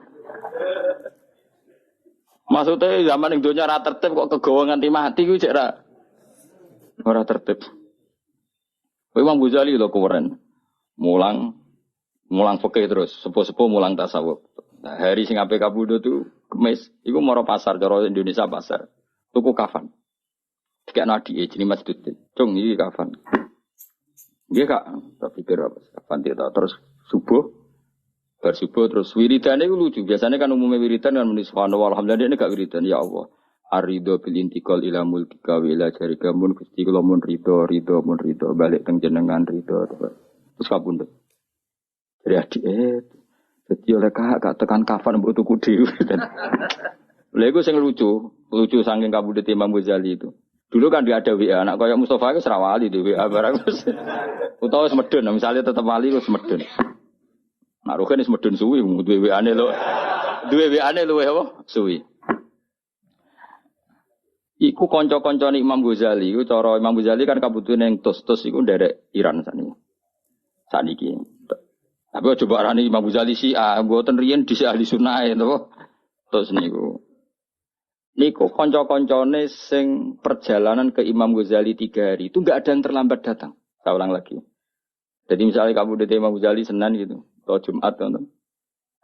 Speaker 1: Maksudnya zaman ning donya ora tertib kok kegawa nganti mati ku cek ora tertib. Kowe Imam Ghazali lho keren. Mulang fikih terus, sepuh-sepuh mulang tasawuf. Nah, hari sing ape kabudut itu Kemis, iku moro pasar cara Indonesia pasar. Tuku kafan. Dikek nadi jenenge Mas Dudin. Cung iki kafan. Nggih Kak, tak pikir apa kafan dia terus subuh, bar subuh terus wiridane iku lucu. Biasanya kan umumnya wiridan kan muni subhanallah alhamdulillah ini gak wiridan ya Allah. Arido bil intikal ila mulkika wa ila jarika mun Gusti kula mun ridho mun ridho balik teng jenengan ridho terus kabundut. Jadi adik jadi oleh gak tekan kafan mbok tuku dhewe. Lha iku sing lucu saking kabundut Imam Ghazali itu. Dulu kan dia ada WA anak koyo Mustofa iku serawali di WA barang. Utawa semedun misalnya tetep wali wis semedun. Nak roken wis medun suwi duwe WA-ne lho. Duwe WA-ne luwe apa? Suwi. Iku kanca-kancane Imam Ghazali, iku cara Imam Ghazali kan kabutune ning tos-tos iku nderek Iran saniki. Tapi coba arani Imam Ghazali mboten riyen dhisik ahli sunnah to. Tos niku. Niku kanca-kancane sing perjalanan ke Imam Ghazali 3 hari itu enggak ada yang terlambat datang. Saya ulang lagi. Jadi misalnya kamu di Imam Ghazali Senin gitu, atau Jumat teman.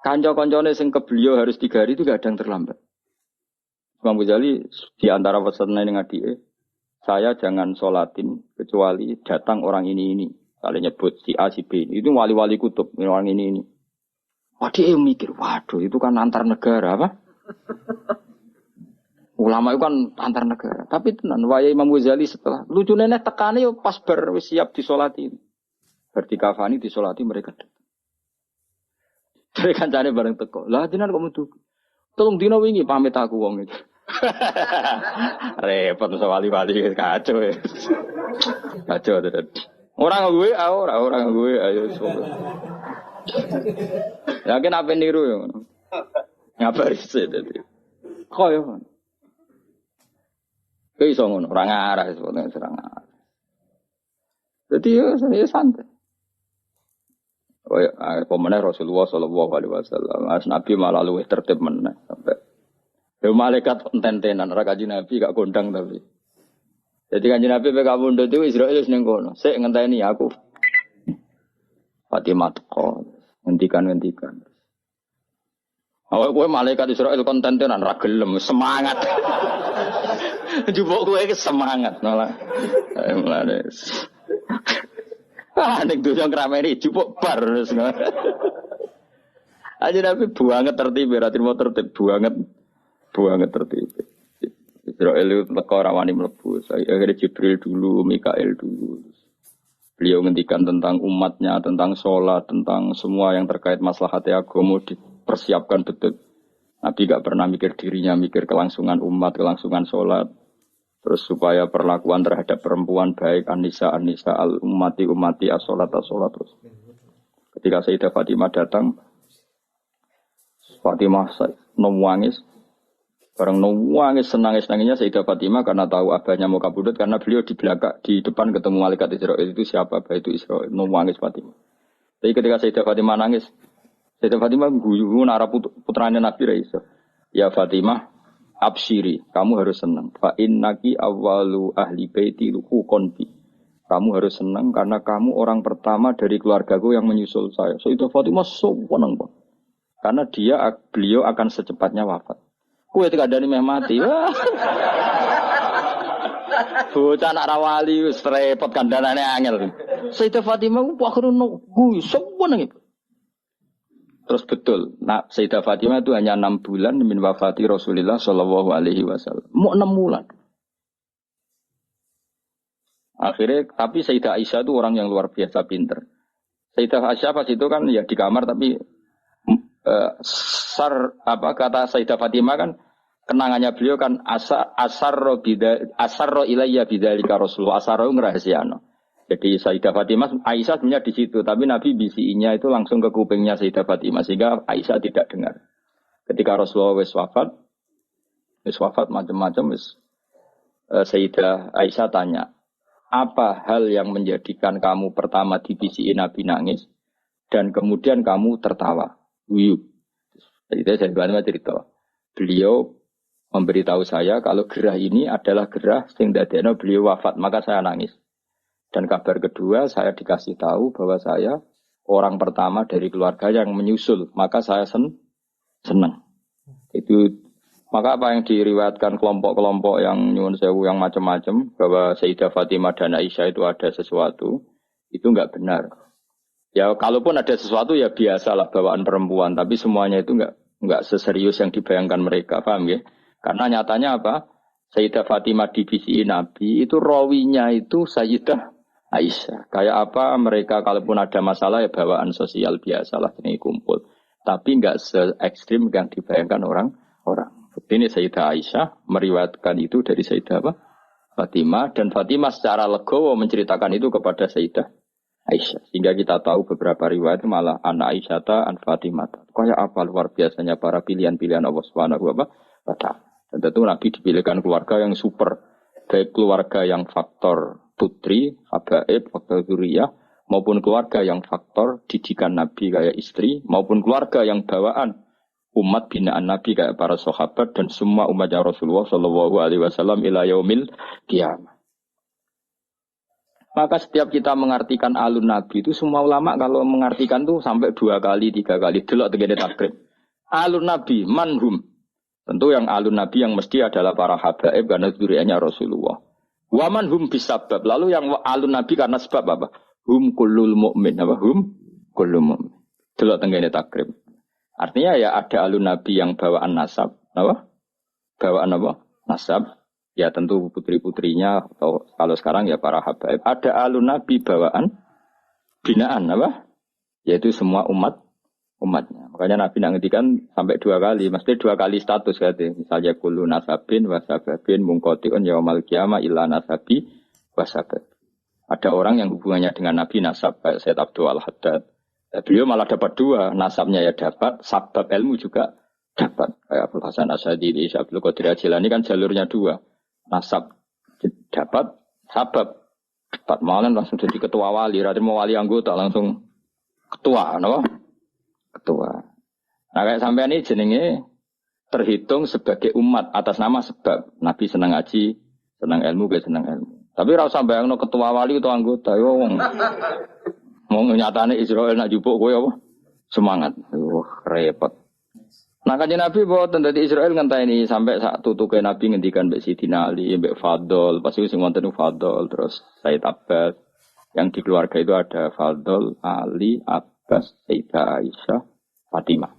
Speaker 1: Kanca-kancane sing ke beliau harus 3 hari itu enggak ada yang terlambat. Imam Ghazali di antara pesannya dengan dia, saya jangan sholatin kecuali datang orang ini. Kalau nyebut si A, si B. Itu wali-wali kutub, orang ini. Wah dia mikir, waduh itu kan antar negara apa? Ulama itu kan antar negara. Tapi tenan, waya Imam Ghazali setelah. Lucu nenek tekannya pas siap disolatin. Berarti kafani disolati mereka datang. Mereka cari bareng teko. Lah jenengan kok metu. Tolong dino wingi pamit aku wong iki. Repot wali-wali kacau ya. Kacau tenan. Orang gue ayo sopo. Yakin apa niru ya. Ngapa riset tadi. Koyo. Iso ngono, ora ngarah sebetulnya serang arah. Jadi ya santai. Pemenang Rasulullah Sallallahu Alaihi Wasallam, Nabi malah luwih tertib meneh sampai. Ya malaikat enten-tenan, ora kanjeng Nabi gak kondang tapi. Jadi kanjeng Nabi pe kabundut itu Israil wis ning kono. Sik ngenteni aku. Fatimah teko, ngendikan. Awak kowe malaikat Israil konten-tenan ra gelem, semangat. Jupuk kowe iki semangat malah. Mulane. Nek dosa ngrameni jupuk bar wis. Aja Nabi banget tertib, ra trimo tertib banget tertib. Israel itu teko ora wani mlebu. Akhirnya Jibril dulu, Mikail dulu. Beliau ngendikan tentang umatnya, tentang sholat, tentang semua yang terkait maslahat agama dipersiapkan betul. Nabi gak pernah mikir dirinya, mikir kelangsungan umat, kelangsungan sholat. Terus supaya perlakuan terhadap perempuan baik, An-Nisa al-ummati as-sholat terus. Ketika Sayyidah Fatimah datang, Fatimah nangis. Barang nangis senangnya Sayyidah Fatimah karena tahu abahnya mau kabudut karena beliau di belakang di depan ketemu malaikat Israil itu siapa? Abah itu Israil. Nangis Fatimah. Tapi ketika Sayyidah Fatimah nangis, Sayyidah Fatimah guyu nara putranya Nabi Raisa. Ya Fatimah, absyiri, kamu harus senang. Fa innaki awwalu ahli baiti luqon bi. Kamu harus senang karena kamu orang pertama dari keluargaku yang menyusul saya. Sayyidah Fatimah senang banget. Karena beliau akan secepatnya wafat. Kue tidak ada meh mati. Bocah anak rawali wis repot kandhanane angel. Sayyidah Fatimah ku akhirnya nunggu seneng. Terus betul, Sayyidah Fatimah itu hanya 6 bulan min wafati Rasulullah Shallallahu Alaihi Wasallam. Mau 6 bulan. Akhirnya, tapi Sayyidah Aisyah itu orang yang luar biasa pinter. Sayyidah Aisyah pas itu kan ya di kamar tapi kata Sayyidah Fatimah kan kenangannya beliau kan asarro ilayya bidzalika Rasulullah asarro ngrahasiano. Jadi Sayyidah Fatimah Aisyah sebenarnya di situ tapi Nabi bisinya itu langsung ke kupingnya Sayyidah Fatimah sehingga Aisyah tidak dengar. Ketika Rasulullah wis wafat macam-macam Sayyidah Aisyah tanya, apa hal yang menjadikan kamu pertama dibisiin Nabi nangis dan kemudian kamu tertawa? Jadi saya bantu cerita. Beliau memberitahu saya kalau gerah ini adalah gerah sing dadekno beliau wafat, maka saya nangis. Dan kabar kedua saya dikasih tahu bahwa saya orang pertama dari keluarga yang menyusul, maka saya senang. Itu maka apa yang diriwayatkan kelompok-kelompok yang nyuwun sewu yang macam-macam bahwa Sayyidah Fatimah dan Aisyah itu ada sesuatu, itu enggak benar. Ya kalaupun ada sesuatu ya biasalah bawaan perempuan, tapi semuanya itu enggak seserius yang dibayangkan mereka, paham ya? Karena nyatanya apa? Sayyidah Fatimah divisi Nabi itu rawinya itu Sayyidah Aisyah. Kayak apa mereka kalaupun ada masalah ya bawaan sosial biasalah ini kumpul. Tapi enggak se ekstrim yang dibayangkan orang-orang. Ini Sayyidah Aisyah meriwayatkan itu dari Sayyidah apa? Fatimah, dan Fatimah secara legowo menceritakan itu kepada Sayyidah Aisyah. Sehingga kita tahu beberapa riwayat malah anak Aisyah an Fatimah. Kayak apa luar biasanya para pilihan-pilihan Allah Subhanahu wa taala. Dan tentu Nabi dipilihkan keluarga yang super, baik keluarga yang faktor putri, habaib, faktor zuriyah, maupun keluarga yang faktor didikan Nabi kayak istri, maupun keluarga yang bawaan umat binaan Nabi kayak para sahabat dan semua umatnya Rasulullah Shallallahu Alaihi Wasallam ila yaumil qiyamah. Maka setiap kita mengartikan alun Nabi itu semua ulama kalau mengartikan tuh sampai 2 kali, 3 kali. Delok tegene takrib. Alun Nabi manhum. Tentu yang alun Nabi yang mesti adalah para habaib karena zuriyahnya Rasulullah. Wa manhum bisabab. Lalu yang alun Nabi karena sebab apa? Hum kullul mu'min. Apa? Hum kullul mu'min. Delok tegene takrib. Artinya ya ada alun Nabi yang bawaan nasab. Apa? Bawaan apa? Nasab. Ya tentu putri-putrinya atau kalau sekarang ya para habaib. Ada alun Nabi bawaan binaan apa? Yaitu semua umatnya. Makanya Nabi ngendikan sampai 2 kali. Mesti 2 kali status katanya. Misalnya kullu nasabin wasababin mungkotiun yaumal qiyamah illa nasabi wasabab. Ada orang yang hubungannya dengan Nabi nasab kayak Sayyid Abdul Al-Haddad. Beliau malah dapat 2. Nasabnya ya dapat, sabab ilmu juga dapat. Kayak Abdul Hasan Asyadili, Abdul Qadir Jilani kan jalurnya 2. Nasab dapat, sabab dapat. Malah langsung jadi ketua wali. Radhi mau wali anggota langsung ketua, no? Ketua. Nah kayak sampai ini jenenge terhitung sebagai umat atas nama sebab. Nabi senang ngaji, senang ilmu, gak senang ilmu. Tapi rasa bayangno ketua wali atau anggota, yo mau nyatane Israel nak jupuk kowe apa? Semangat. Repot. Nah kanjeng Nabi boten dadi Israel ngenteni sampai sak tutuke Nabi ngendikan mbek Sidina Ali, mbek Fadl, pas sing wonten Fadl terus Said Abbas. Yang di keluarga itu ada Fadl, Ali, Abbas, Sayyidah Aisyah, Fatimah.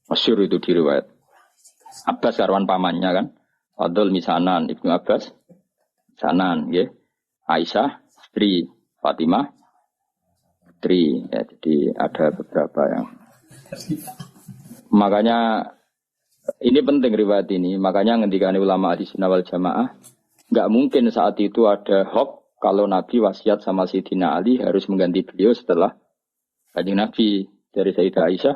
Speaker 1: Masyhur itu di riwayat. Abbas karwan pamannya kan. Fadl misanan, Ibnu Abbas misanan, nggih. Aisyah istri, Fatimah istri. Ya, jadi ada beberapa yang makanya ini penting riwayat ini. Makanya ngendikane ulama ahli sunnah wal jamaah, enggak mungkin saat itu ada hoax kalau Nabi wasiat sama Sayyidina Ali harus mengganti beliau setelah Kanjeng Nabi. Dari Sayyidah Aisyah,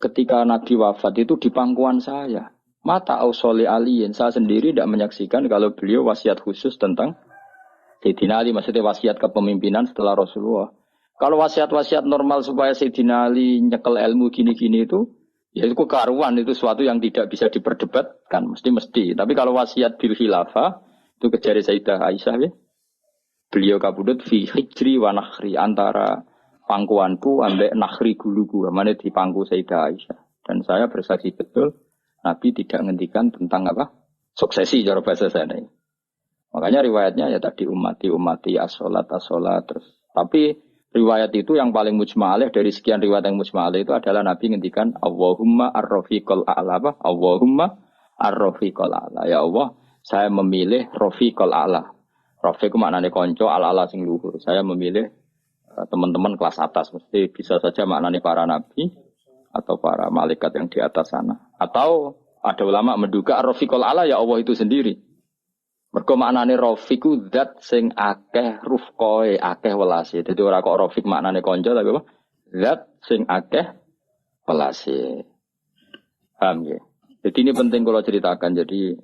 Speaker 1: ketika Nabi wafat itu di pangkuan saya. Mata ausoli aliyin, saya sendiri tidak menyaksikan kalau beliau wasiat khusus tentang Sayyidina Ali, maksudnya wasiat kepemimpinan setelah Rasulullah. Kalau wasiat-wasiat normal supaya Sayyidina Ali nyekel ilmu gini-gini itu, ya itu kekaruan, itu sesuatu yang tidak bisa diperdebatkan, mesti. Tapi kalau wasiat bil khilafah, itu kejari Sayyidah Aisyah, ya. Beliau kabudut fi hijri wa nakhri, antara pangkuanku ambek nakhri guluku, mana di pangku Sayyidah Aisyah. Dan saya bersaksi betul, Nabi tidak ngendikan tentang apa? Suksesi cara bahasa sana. Makanya riwayatnya ya tadi umati as-sholat terus. Tapi riwayat itu yang paling mujma'alih dari sekian riwayat yang mujma'alih itu adalah Nabi ngendikan Allahumma ar-rafiqal a'la, apa? Allahumma ar-rafiqal a'la. Ya Allah, saya memilih rafiqal a'la. Rafiq maknanya konco, al-a'la sing luhur. Saya memilih teman-teman kelas atas. Mesti bisa saja maknanya para nabi atau para malaikat yang di atas sana. Atau ada ulama menduga ar-rafiqal a'la ya Allah itu sendiri. Mergo maknane rafiqu zat sing akeh rufqoe, akeh welase. Dadi ora kok rafiq maknane kanca tapi apa? Zat sing akeh welase. Paham ya? Jadi ini penting kalau ceritakan. Jadi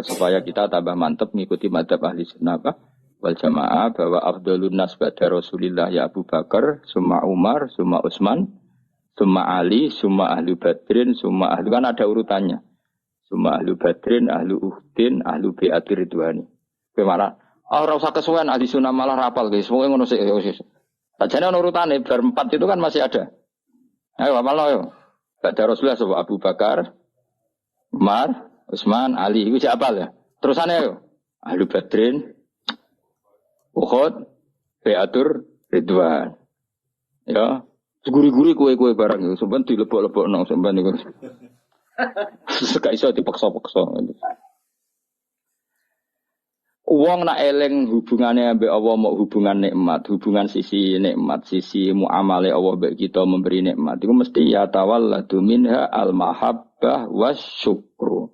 Speaker 1: supaya kita tambah mantap mengikuti madzhab ahli sunnah wal jamaah bahwa afdhalun nas ba'da Rasulillah ya Abu Bakar, summa Umar, summa Utsman, summa Ali, summa ahlu Badrin, summa ahlu, kan ada urutannya. Summa ahlu Badrin, ahlu Uhdin, ahlu Bi'atir Ridwani. Bagaimana? Ora usah kesuwen ahli sunnah malah rapal guys. Semoga ngono sik. Sajane ono urutane bar 4 itu kan masih ada. Ayo hafal ayo. Ba'da Rasulullah sapa Abu Bakar, Umar, Utsman, Ali. Iku siapa ya? Terusane ayo. Ahlu Badrin, Uhud, Bi'atur Ridwan. Ya, guri-guri kue-kue barang itu sampean dilebok-lebokno sampean niku. Gak iso dipaksa-paksa. Wong nak eling hubungannya ambek Allah mau hubungan nikmat, hubungan sisi nikmat, sisi muamale Allah mbek kita memberi nikmat. Iku mesti ya tawalladu minha al-mahabbah wasyukru.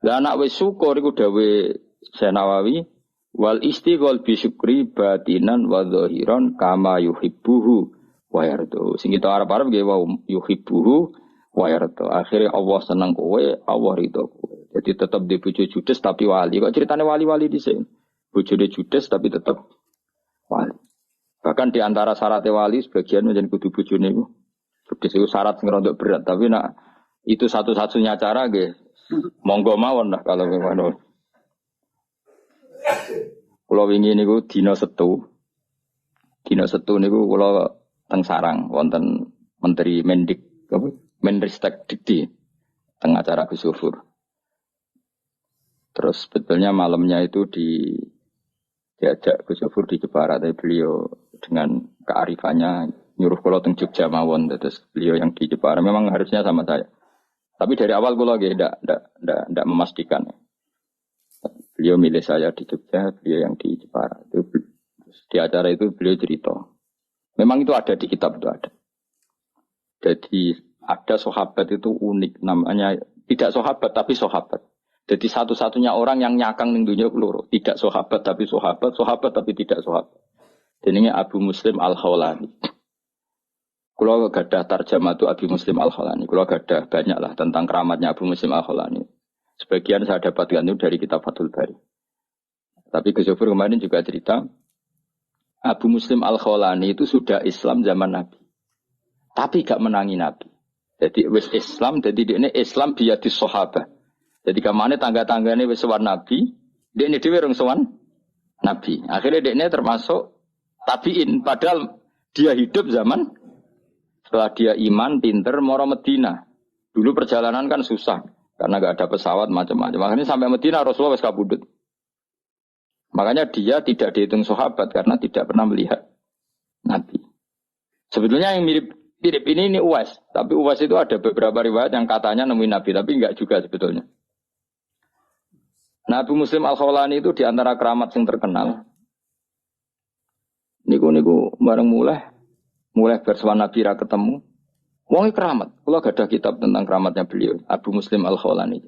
Speaker 1: Lah anak wis syukur iku dawe Senawawi wal istighol bi syukri batinan wa zahiran kama yuhibbuhu wa yardu. Sing kita arep-arep nggih wa yuhibbuhu wa yardu. Akhire Allah seneng kowe, Allah ridho kowe. Jadi tetap di bojo judes tapi wali. Kok ceritane wali-wali dhisik? Bojone judes tapi tetap wali. Bahkan di antara syarat wali sebagian menjadi kudu bojone iku. Judes itu syarat sing rada berat, tapi nak itu satu-satunya cara nggih. Monggo mawon lah kalau ngono. Kula wingi niku dina Setu. Dina Setu niku kula teng sarang wonten Menteri Mendik apa? Menristek Dikti teng acara Gus Sufur. Terus sebetulnya malamnya itu diajak Gus Sufur di Jepara, tapi beliau dengan kearifannya nyuruh kula teng Jogja mawon, terus beliau yang di Jepara memang harusnya sama saya. Tapi dari awal kula nggih ndak memastikan. Beliau milih saya di Jogja, beliau yang di Jepara. Itu di acara itu beliau cerita. Memang itu ada di kitab itu ada. Jadi ada sahabat itu unik namanya, tidak sahabat tapi sahabat. Jadi satu-satunya orang yang nyakang ning dunia keloro, tidak sahabat tapi sahabat, sahabat tapi tidak sahabat. Jenenge Abu Muslim Al-Khawlani. Kula gadah tarjamah itu Abu Muslim Al-Khawlani. Kula gadah banyak lah tentang keramatnya Abu Muslim Al-Khawlani. Sebagian saya dapatkan itu dari kitab Fathul Bari. Tapi Gus Sufur kemarin juga cerita Abu Muslim Al-Khawlani itu sudah Islam zaman Nabi. Tapi gak menangi Nabi. Jadi wis Islam, jadi ini Islam biadis sahabat. Jadi kemana tangga-tangganya wis sowan Nabi, dia ini dhewe rong sowan Nabi. Akhirnya dia ini termasuk tabiin, padahal dia hidup zaman setelah dia iman, pinter, moro Medina. Dulu perjalanan kan susah karena gak ada pesawat macam-macam. Akhirnya sampai Medina Rasulullah wis kabudut. Makanya dia tidak dihitung sahabat karena tidak pernah melihat Nabi. Sebetulnya yang mirip ini Uwais, tapi Uwais itu ada beberapa riwayat yang katanya nemuin Nabi, tapi enggak juga sebetulnya. Nabi Muslim Al-Khawlani itu diantara keramat yang terkenal. Niku bareng mulai bersuara Nabi ra ketemu. Wong keramat. Kalau gak ada kitab tentang keramatnya beliau, Abu Muslim Al-Khawlani.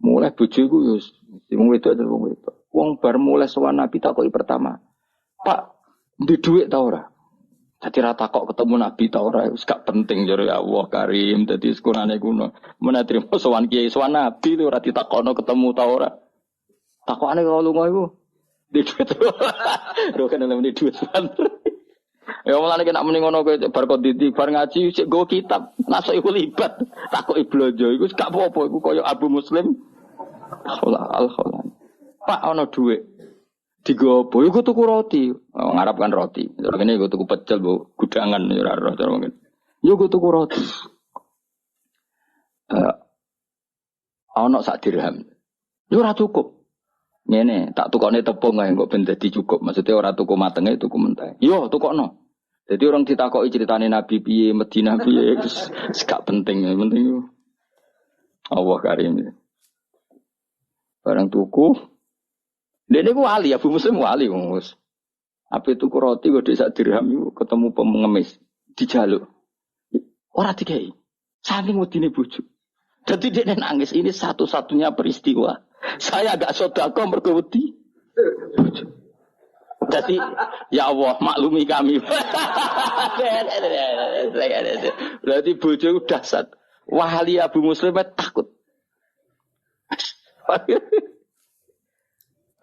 Speaker 1: Mulai bojoku wis wong wedok dan wong wedok. Wong bar mulai sowan Nabi takoki pertama. Pak, ndek dhuwit ta ora? Dadi ra takok ketemu Nabi ta ora, wis gak penting jare Allah Karim, dadi sekurane kuno. Menawa sowan kiai sowan Nabi ora ditakokno ketemu ta ora. Takokane kok lunga iku. Ndek dhuwit. Lho kan nemeni dhuwit. Ya mulane nek muni ngono kowe bar konditi bar ngaji sik nggo kitab, nasuk iku libat. Takoki blonjo iku gak apa-apa iku kaya Abu Muslim Al-Khawlani. Pak ana dhuwit. Digopo iku tuku roti. Ngarep kan roti. Terus ngene iku tuku pecel, Bu, gudangan ora roh cara mungkin. Yo iku tuku roti. Ana sak dirham. Yo ora cukup. Ngene, tak tukokne tepung ae kok ben dadi cukup. Maksudnya ora tuku matenge, tuku mentah. Yo tukokno. Jadi orang ditakoki ceritane Nabi piye, Madinah piye, gak penting, penting Allah Karim. Barang tuku, dia ku wali, Abu Muslim wali, Mus. Apa tuku roti kok sak dirham itu ketemu pengemis dijaluk. Ora dikai. Saking wedine bojo. Jadi dia nangis, ini satu-satunya peristiwa. Saya agak sedekah mergo wedi. Jadi ya Allah maklumi kami. Berarti bojo udah dahsyat. Wali Abu Muslim takut.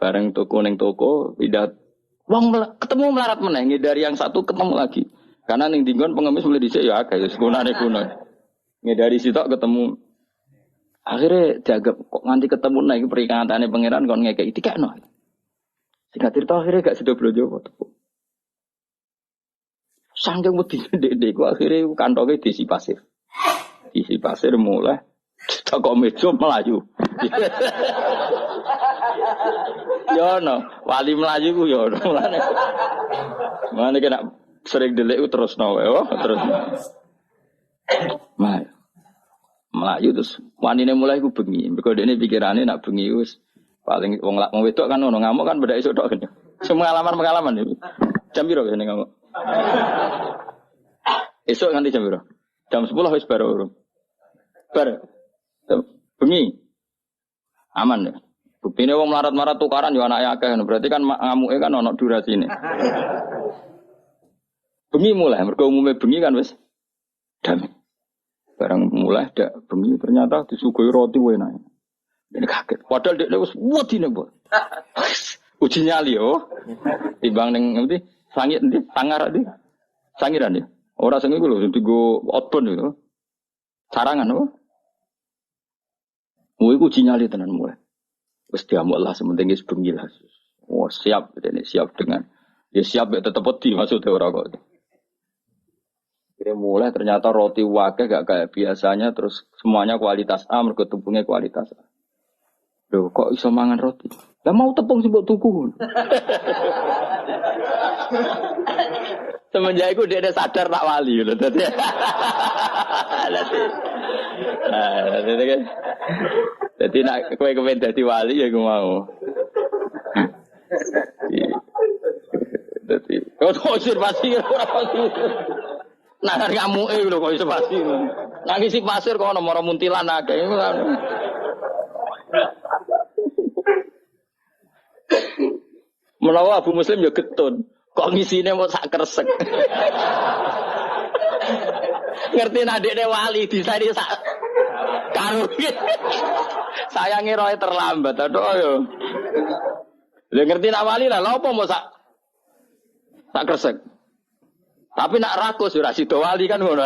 Speaker 1: Bareng toko neng toko tidak wong ketemu melarat meneh dari yang satu ketemu lagi. Karena ning dinggon pengemis mulai dhisik ya akeh sekunane kuno. Ngedari sitok ketemu. Akhirnya dianggap kok nganti ketemu nek perikatane pangeran kon ngekeki dikekno. Singkat cerita akhirnya gak sudah belanja waktu. Sangking wedi dek akhirnya kantongnya diisi pasir. Diisi pasir mulai takok meja melayu. Yo no, wali melayu ku yo no. Mana kena sering delik terus nawe, terus. Melayu terus wanine mulai ku bengi. Mergo dene pikirane nak bengi wis paling wong wedok kan ono ngamuk kan beda esuk tok. Semua pengalaman iki. Jam piro kene ngamuk? Esuk nganti jam piro? Jam 10 wis baru. Bengi. Aman ya. Buktine wong melarat-marat tukaran yo anake akeh. Berarti kan ngamuke kan ono durasine. Bengi mulai mergo umume bengi kan wis damai. Barang mulai dak bengi ternyata disuguhi roti enak. Ini kaget. Padahal dia wis wedine, Bu. Uji nyali yo. Timbang ning ngerti sangit ndi sangar ndi. Sangiran ya. Ora sing iku lho digo outbound itu. Sarangan apa? Iku uji nyali tenan mulai. Wis diamuk lah sementing wis bengi lah. Oh, siap dene siap dengan ya siap tetep wedi maksudnya ora kok. Kira mulai ternyata roti wakil gak kayak biasanya terus semuanya kualitas A mergo tepungnya kualitas A. Loh kok iso mangan roti? Lah mau tepung sih mbok tuku. Semenjak itu dia sadar tak wali lho dadi. Dadi nek kowe kepen dadi wali ya aku mau. Dadi kok observasi ora pasti. Nah, kamu lho kok iso pasti. Nang isi pasir kok ono moro muntilan akeh. Menawa Abu Muslim ya getun. Kok ngisine mau sak kresek. Ngerti nadekne wali disari sak karo. Sayange roe terlambat aduh yo. Lah ngerti nak wali lah lha opo mau sak kresek. Tapi nak rakus ora sida wali kan ngono.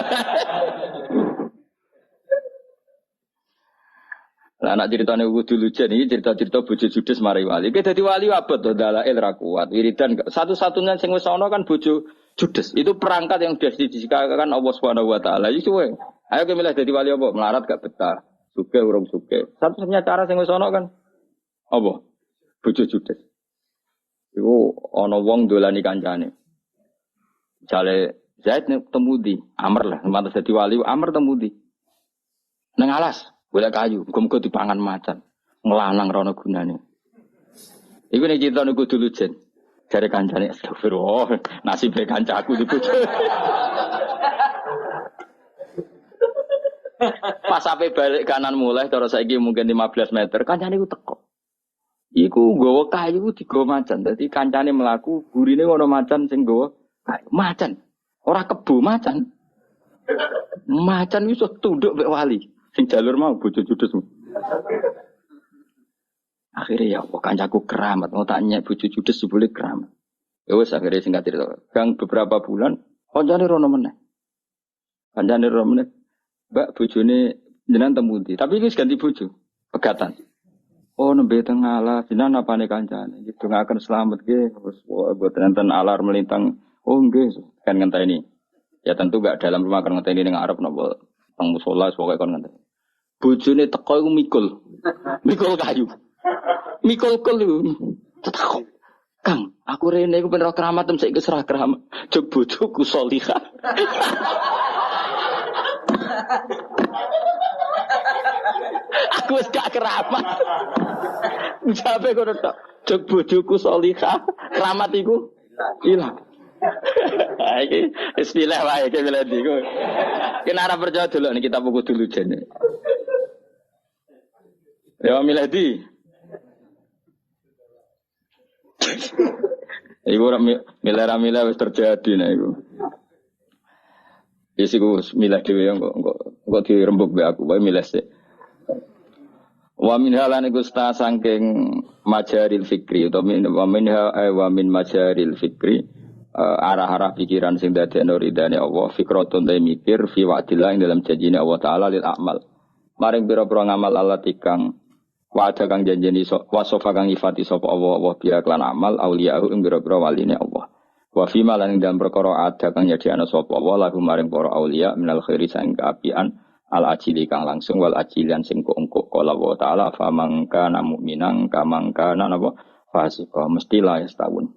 Speaker 1: Lah nak ceritane kudu lujen iki cerita-cerita bojo judes mari wali. Ki dadi wali abot to dalail ra kuat. Wiridan satu-satunya sing wis ana kan bojo judes. Itu perangkat yang sudah diciptakan Allah Subhanahu wa taala. Iki suwe. Ayo ke milih dadi wali apa? Melarat gak betah. Sugih urung sugih. Satu-satunya cara sing wis ana kan apa? Bojo judes. Iku ana wong dolani kancane. Jale Zaid temu di Amr lah, mantas dadi wali Amr temu di. Nang alas, golek kayu, muga-muga dipangan macan. Nglanang rono gunane. Iku nek cerita niku dulu jen. Jare kancane astagfirullah, nasibe kancaku dibojo. Pas sampai balik kanan mulai terus saiki mungkin 15 meter, kancane iku teko. Iku nggawa kayu digawa macan. Dadi kancane mlaku, gurine ono macan sing nggawa macan, ora kebo macan. Macan iso tunduk mek wali. Sing jalur mau bojo judes. Akhirnya ya Allah kancaku keramat, mau tak nyek bojo judes boleh keramat. Ya wis akhirnya singkat cerita. Gang beberapa bulan kancane rono meneh. Kancane rono meneh. Mbak bojone jenengan temu ndi? Tapi wis ganti bojo. Pegatan. Oh nembe teng alas, jenengan apane kancane? Gitu ngaken selamat nggih. Wis buat nenten alar melintang. Oh nggih, kan ngenteni. Ya tentu gak dalam rumah kan ngenteni ning arep napa teng musala pokoke kon ngenteni. Bojone teko iku mikul. Mikul kayu. Mikul kelu. Tetakok. Kang, aku rene iku ben ora keramat tem saiki serah keramat. Jog bojoku salihah. Aku wis gak keramat. Ujabe kono tok. Jog bojoku salihah. Keramat iku ilang. Iki bismillah wae iki milih ndi kok. Kena ora percaya delok nek kita buku dulu jene. Ya milih ndi. Iku ora milih wis terjadi nek iku. Wis iku milih dhewe kok dirembuk be aku wae milih sik. Wa min halane gusta saking majaril fikri utawa min majaril fikri arah-arah pikiran sing dadekno ridane Allah fikratun ta mikir fi wa'dillah ing dalam janjine Allah taala lil amal maring pira-pira ngamal Allah tikang wa'ada kang janjeni wasofa kang ifati sapa Allah biya klan amal auliya ing pira-pira waline Allah wa fi malan ing dalam perkara ada kang nyediakno sapa Allah lagu maring para auliya minal khairi sang kaapian al ajili kang langsung wal ajilian sing engko kala Allah taala fa mangka mu'minan kamangka napa fasika mestilah ya setahun.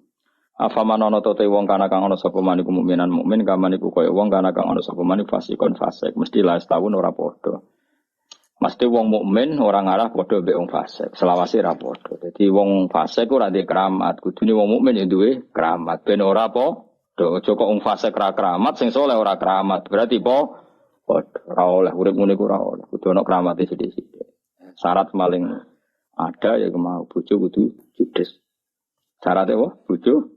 Speaker 1: Afaman ana te wong kana kang ana sapa man iku mukminan mukmin kaman iku kaya wong kana kang ana sapa man fasikon fasik mesti la setahun ora padha. Mesti wong mukmin ora ngarah padha mbek wong fasik, selawase ra padha. Dadi wong fasik ora ndek keramat, kudune wong mukmin ya duwe keramat ben ora padha. Aja kok wong fasik ra keramat sing saleh ora keramat. Berarti padha ora oleh urip ngene ku ora oleh. Kudu ana keramate sithik-sithik. Syarat paling ada ya mau bojo kudu judes. Syaratnya apa? Bojo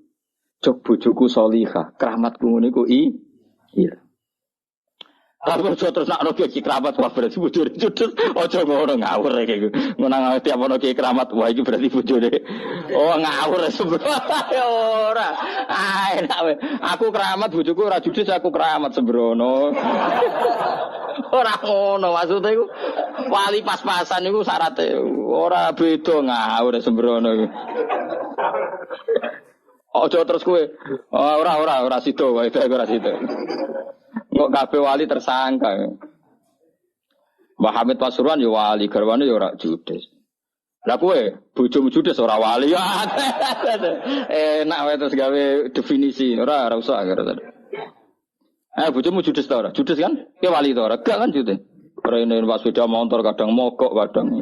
Speaker 1: cok bojoku solihah, keramatku ngene ku iya. Tapi aja terus nak roke iki keramat wah berarti bojone judes. Aja ngono ngawur iki. Menang tiap ono ki keramat wah iki berarti bojone. Oh ngawur sembrono. Ora. Ah enak we. Aku keramat bojoku ora judes aku keramat sembrono. Ora ngono maksudnya iku wali pas-pasan iku syaratnya ora beda ngawur sembrono iku. Ojo terus kowe ora sida wae ora sida. Kok kabeh wali tersangka. Mbah Hamid Pasuruan ya wali, garwane ya ora judes. Lah kowe bojomu judes ora wali. Enak wae terus gawe definisi, ora usah gara. Bojomu judes ta ora? Judes kan? Ki wali ta ora? Gak kan judes. Rene pas sepeda motor kadang mogok kadang.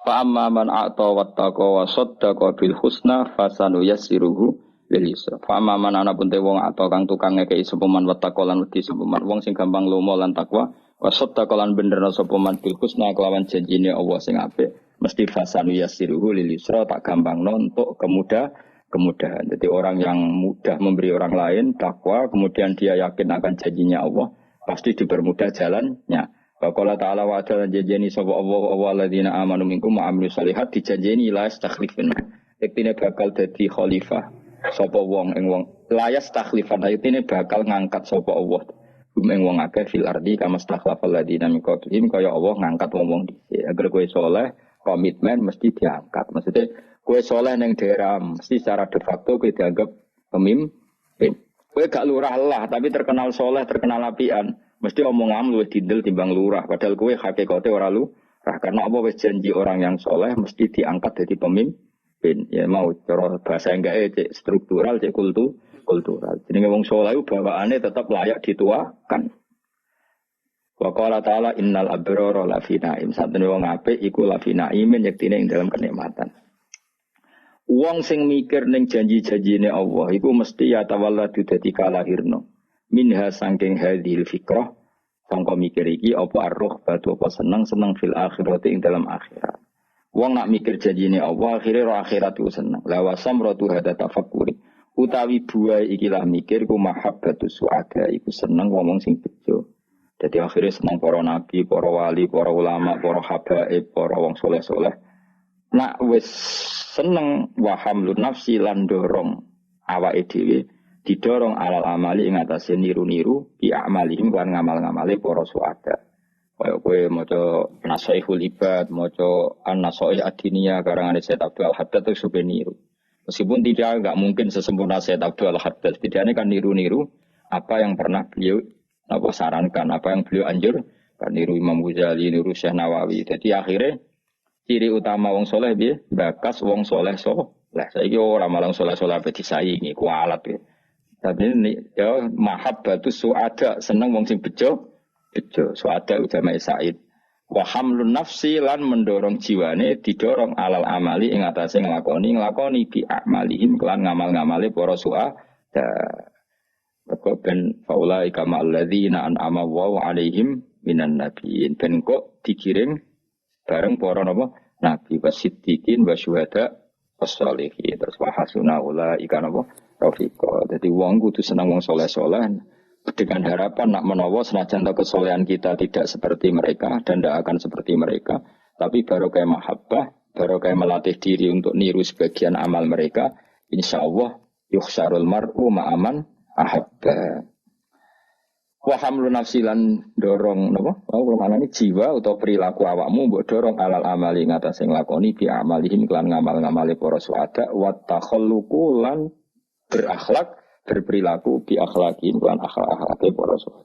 Speaker 1: Fa amma man a'ta wattaqa wa saddaqa bil husna fasanuyassiruhu lil yusra. Fa amma man ana pun te wong atau kang tukang ngekeki sapa man wattaqa lan wedi sapa man wong sing gampang lomo lan takwa wa saddaqa lan benerna sapa man bil husna kelawan janjine Allah sing apik mesti fasanuyassiruhu lil yusra tak gampangno untuk kemudahan. Jadi orang yang mudah memberi orang lain takwa kemudian dia yakin akan janjinya Allah pasti dipermudah jalannya. Qala ta'ala wa ta'ala janjeni sapa Allah alladzina amanu minkum wa amilus shalihat dijanjeni la yastakhlifun. Yektine bakal dadi khalifah sapa wong ing wong la yastakhlifan yektine bakal ngangkat sapa Allah ing wong akeh fil ardi kama stakhlafal ladzina min qablihim kaya Allah ngangkat wong-wong dhisik. Agar kowe saleh komitmen mesti diangkat. Maksudnya kowe saleh ning daerah mesti secara de facto kowe dianggap pemimpin. Kowe gak lurah lah tapi terkenal saleh, terkenal apian. Mesti omongan luwih didel timbang lurah. Padahal kowe hakikate ora lurah. Karena apa wis janji orang yang soleh mesti diangkat jadi pemimpin. Ya mau cara bahasa enggak cek struktural, cek kultural. Jenenge wong soleh bawaane tetap layak dituakan. Wa qala ta'ala innal abrara lafi na'im. Satene wong apik iku lafi na'imin yektine ing dalam kenikmatan. Wong sing mikir ning janji-janjine Allah iku mesti ya tawalladu dadi kalahirno. Minha sangking hadhil fikrah sangka mikir iki apa arruh batu apa seneng fil akhirat ing dalam akhirat. Wong nak mikir janjine Allah akhire ro akhirat ku seneng. La wasamratu hada tafakkuri. Utawi buai iki lah mikir ku mahabbatu suada iku seneng ngomong sing bejo. Dadi akhire seneng para nabi, para wali, para ulama, para habaib, para wong soleh-soleh. Nak wis seneng wa hamlun nafsi lan dorong awake dhewe didorong alal amali ing atase niru-niru bi amalihim lan ngamal-ngamale para suada. Kaya kowe maca Nasaihul Ibad, maca An-Nasaih Ad-Diniyah karangane Said Abdul Haddad itu supaya niru. Meskipun tidak enggak mungkin sesempurna Said Abdul Haddad, setidaknya kan niru-niru apa yang pernah beliau sarankan, apa yang beliau anjurkan, niru Imam Ghazali, niru Syekh Nawawi. Jadi akhirnya ciri utama wong soleh piye? Bakas wong soleh soleh. Saiki ora malang soleh-soleh ape disaingi kualat ya. Tapi ini ya mahabbatu suada seneng wong sing bejo suada utama Said. Wa hamlun nafsi lan mendorong jiwane didorong alal amali ing atase nglakoni bi amalihim lan ngamal-ngamale para suada. Kok ben faulai kama alladzina an'ama Allahu alaihim minan nabiyyin ben kok dikirim bareng para nabi wasiddiqin wasyuhada wassalihin terus wahasuna ulaika Rafiqo. Jadi wong kudu senang wong soleh-soleh dengan harapan nak menawa senajan kesolehan kita tidak seperti mereka dan tidak akan seperti mereka, tapi baru kayak mahabbah, baru kayak melatih diri untuk niru sebagian amal mereka, insyaallah yukhsarul mar'u ma'aman ahabba. Wa hamlu nafsilan dorong napa? Ini jiwa atau perilaku awakmu mbok dorong alal amali ngatas sing lakoni bi amalihim lan ngamal-ngamale para suada wa takhalluqu lan berakhlak, berperilaku bi akhlaqin lan akhlak-akhlake para sahabat.